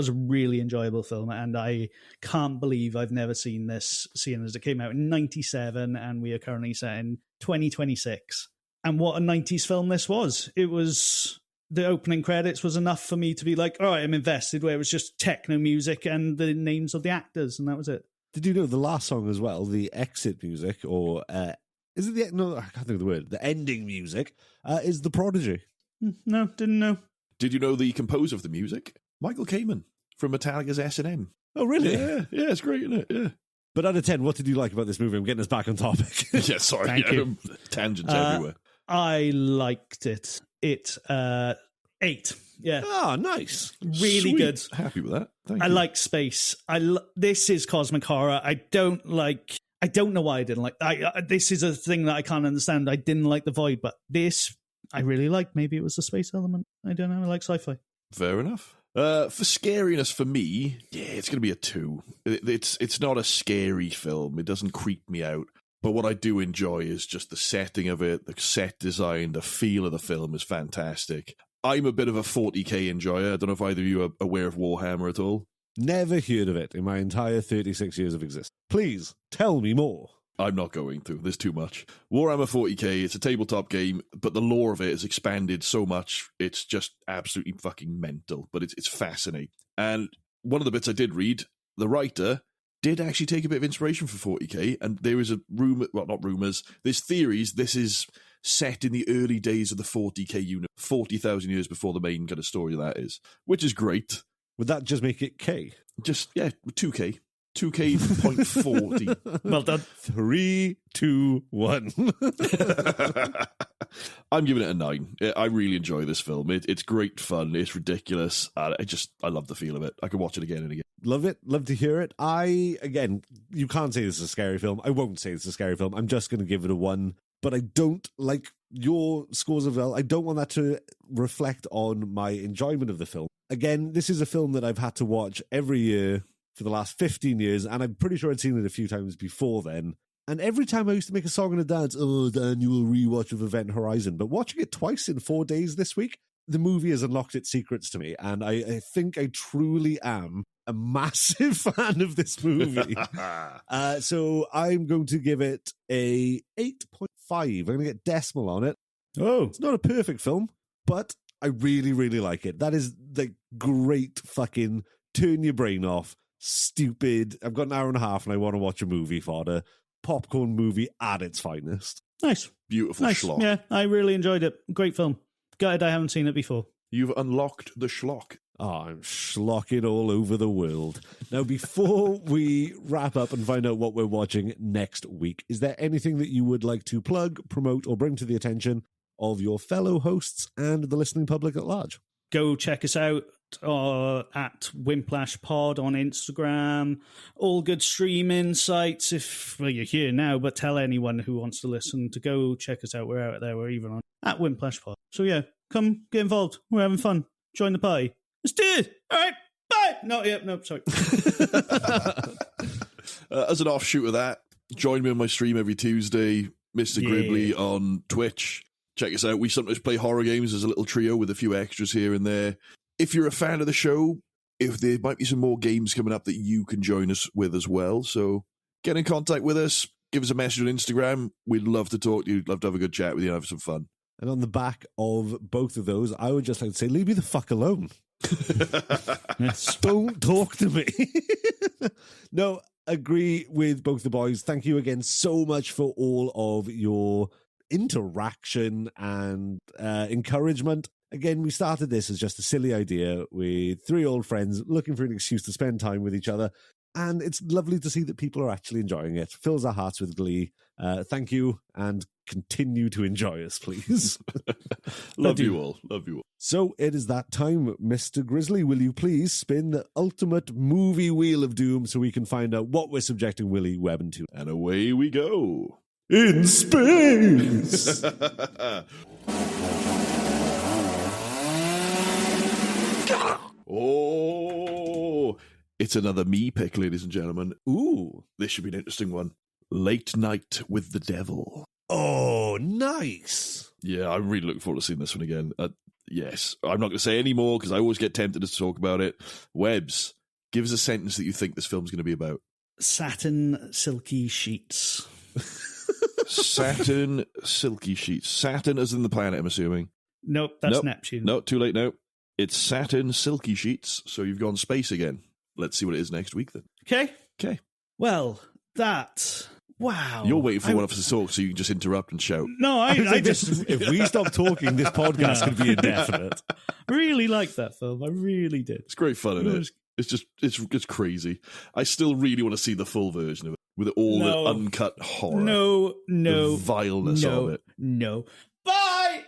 a really enjoyable film, and I can't believe I've never seen this, seeing as it came out in 97 and we are currently set in 2026. And what a 90s film this was. It was, the opening credits was enough for me to be like, all right, I'm invested, where it was just techno music and the names of the actors, and that was it. Did you know the last song as well, the exit music, or is it no, I can't think of the word, the ending music, is The Prodigy. No, didn't know. Did you know the composer of the music? Michael Kamen from Metallica's S&M. Oh, really? Yeah, it's great, isn't it? Yeah. But out of 10, what did you like about this movie? I'm getting us back on topic. Yeah, sorry. Thank you. Tangents everywhere. I liked it. 8. Yeah. Ah, nice. Really Sweet. good. Happy with that. Thank I you. like space. This is cosmic horror. I don't know why I didn't like. This is a thing that I can't understand. I didn't like The Void, but this I really liked. Maybe it was the space element. I don't know. I like sci-fi. Fair enough. For scariness for me, yeah, it's going to be a 2. It's not a scary film. It doesn't creep me out. But what I do enjoy is just the setting of it, the set design, the feel of the film is fantastic. I'm a bit of a 40k enjoyer. I don't know if either of you are aware of Warhammer at all. Never heard of it in my entire 36 years of existence. Please, tell me more. I'm not going to. There's too much. Warhammer 40k, it's a tabletop game, but the lore of it is expanded so much, it's just absolutely fucking mental. But it's fascinating. And one of the bits I did read, the writer did actually take a bit of inspiration for 40k, and there is a rumor, well, not rumors, there's theories this is set in the early days of the 40k unit, 40,000 years before the main kind of story that is, which is great. Would that just make it K? Just, yeah, 2k. 2k.40. Well done. 3, 2, 1. I'm giving it a 9. I really enjoy this film. It's great fun. It's ridiculous. I love the feel of it. I could watch it again and again. Love it. Love to hear it. Again, you can't say this is a scary film. I won't say it's a scary film. I'm just going to give it a 1. But I don't, like your scores of well, I don't want that to reflect on my enjoyment of the film. Again, this is a film that I've had to watch every year for the last 15 years, and I'm pretty sure I'd seen it a few times before then. And every time I used to make a song and a dance, the annual rewatch of Event Horizon. But watching it twice in 4 days this week, the movie has unlocked its secrets to me, and I think I truly am a massive fan of this movie. So I'm going to give it a 8.5. I'm going to get decimal on it. Oh, It's not a perfect film, but I really, really like it. That is the great fucking turn your brain off, stupid. I've got an hour and a half and I want to watch a movie fodder. Popcorn movie at its finest. Nice. Beautiful Nice. schlock. Yeah, I really enjoyed it. Great film. Gutted I haven't seen it before. You've unlocked the schlock. Oh, I'm schlocking all over the world. Now, before we wrap up and find out what we're watching next week, is there anything that you would like to plug, promote, or bring to the attention of your fellow hosts and the listening public at large? Go check us out at Wimplash Pod on Instagram. All good streaming sites. If you're here now, but tell anyone who wants to listen to go check us out. We're out there. We're even on at Wimplash Pod. So yeah, come get involved. We're having fun. Join the party. Let's do it. All right. Bye. Not yet. No, sorry. As an offshoot of that, join me on my stream every Tuesday, Mr. Grizzly on Twitch. Check us out. We sometimes play horror games as a little trio with a few extras here and there. If you're a fan of the show, if there might be some more games coming up that you can join us with as well. So get in contact with us. Give us a message on Instagram. We'd love to talk to you. Love to have a good chat with you and have some fun. And on the back of both of those, I would just like to say, leave me the fuck alone. Don't talk to me. No, agree with both the boys. Thank you again so much for all of your interaction and encouragement. Again, we started this as just a silly idea with three old friends looking for an excuse to spend time with each other. And it's lovely to see that people are actually enjoying it. Fills our hearts with glee. Thank you, and continue to enjoy us, please. Love you all. Love you all. So it is that time, Mr. Grizzly. Will you please spin the ultimate movie wheel of doom so we can find out what we're subjecting Willy Webborn to? And away we go. In space! Oh, it's another me pick, ladies and gentlemen. Ooh. This should be an interesting one. Late Night with the Devil. Oh, nice. Yeah, I'm really looking forward to seeing this one again. Yes, I'm not going to say any more because I always get tempted to talk about it. Webbs, give us a sentence that you think this film's going to be about. Satin silky sheets. Saturn silky sheets. Saturn as in the planet, I'm assuming. Nope, that's Neptune. No, too late now. It's Saturn silky sheets, so you've gone space again. Let's see what it is next week then. Okay. Well, that... Wow. You're waiting for one of us to talk so you can just interrupt and shout. No, I just... If we stop talking, this podcast could be indefinite. Really liked that film. I really did. It's great fun, isn't it? It's just, it's crazy. I still really want to see the full version of it with all the uncut horror. No. The vileness of it. No. Bye!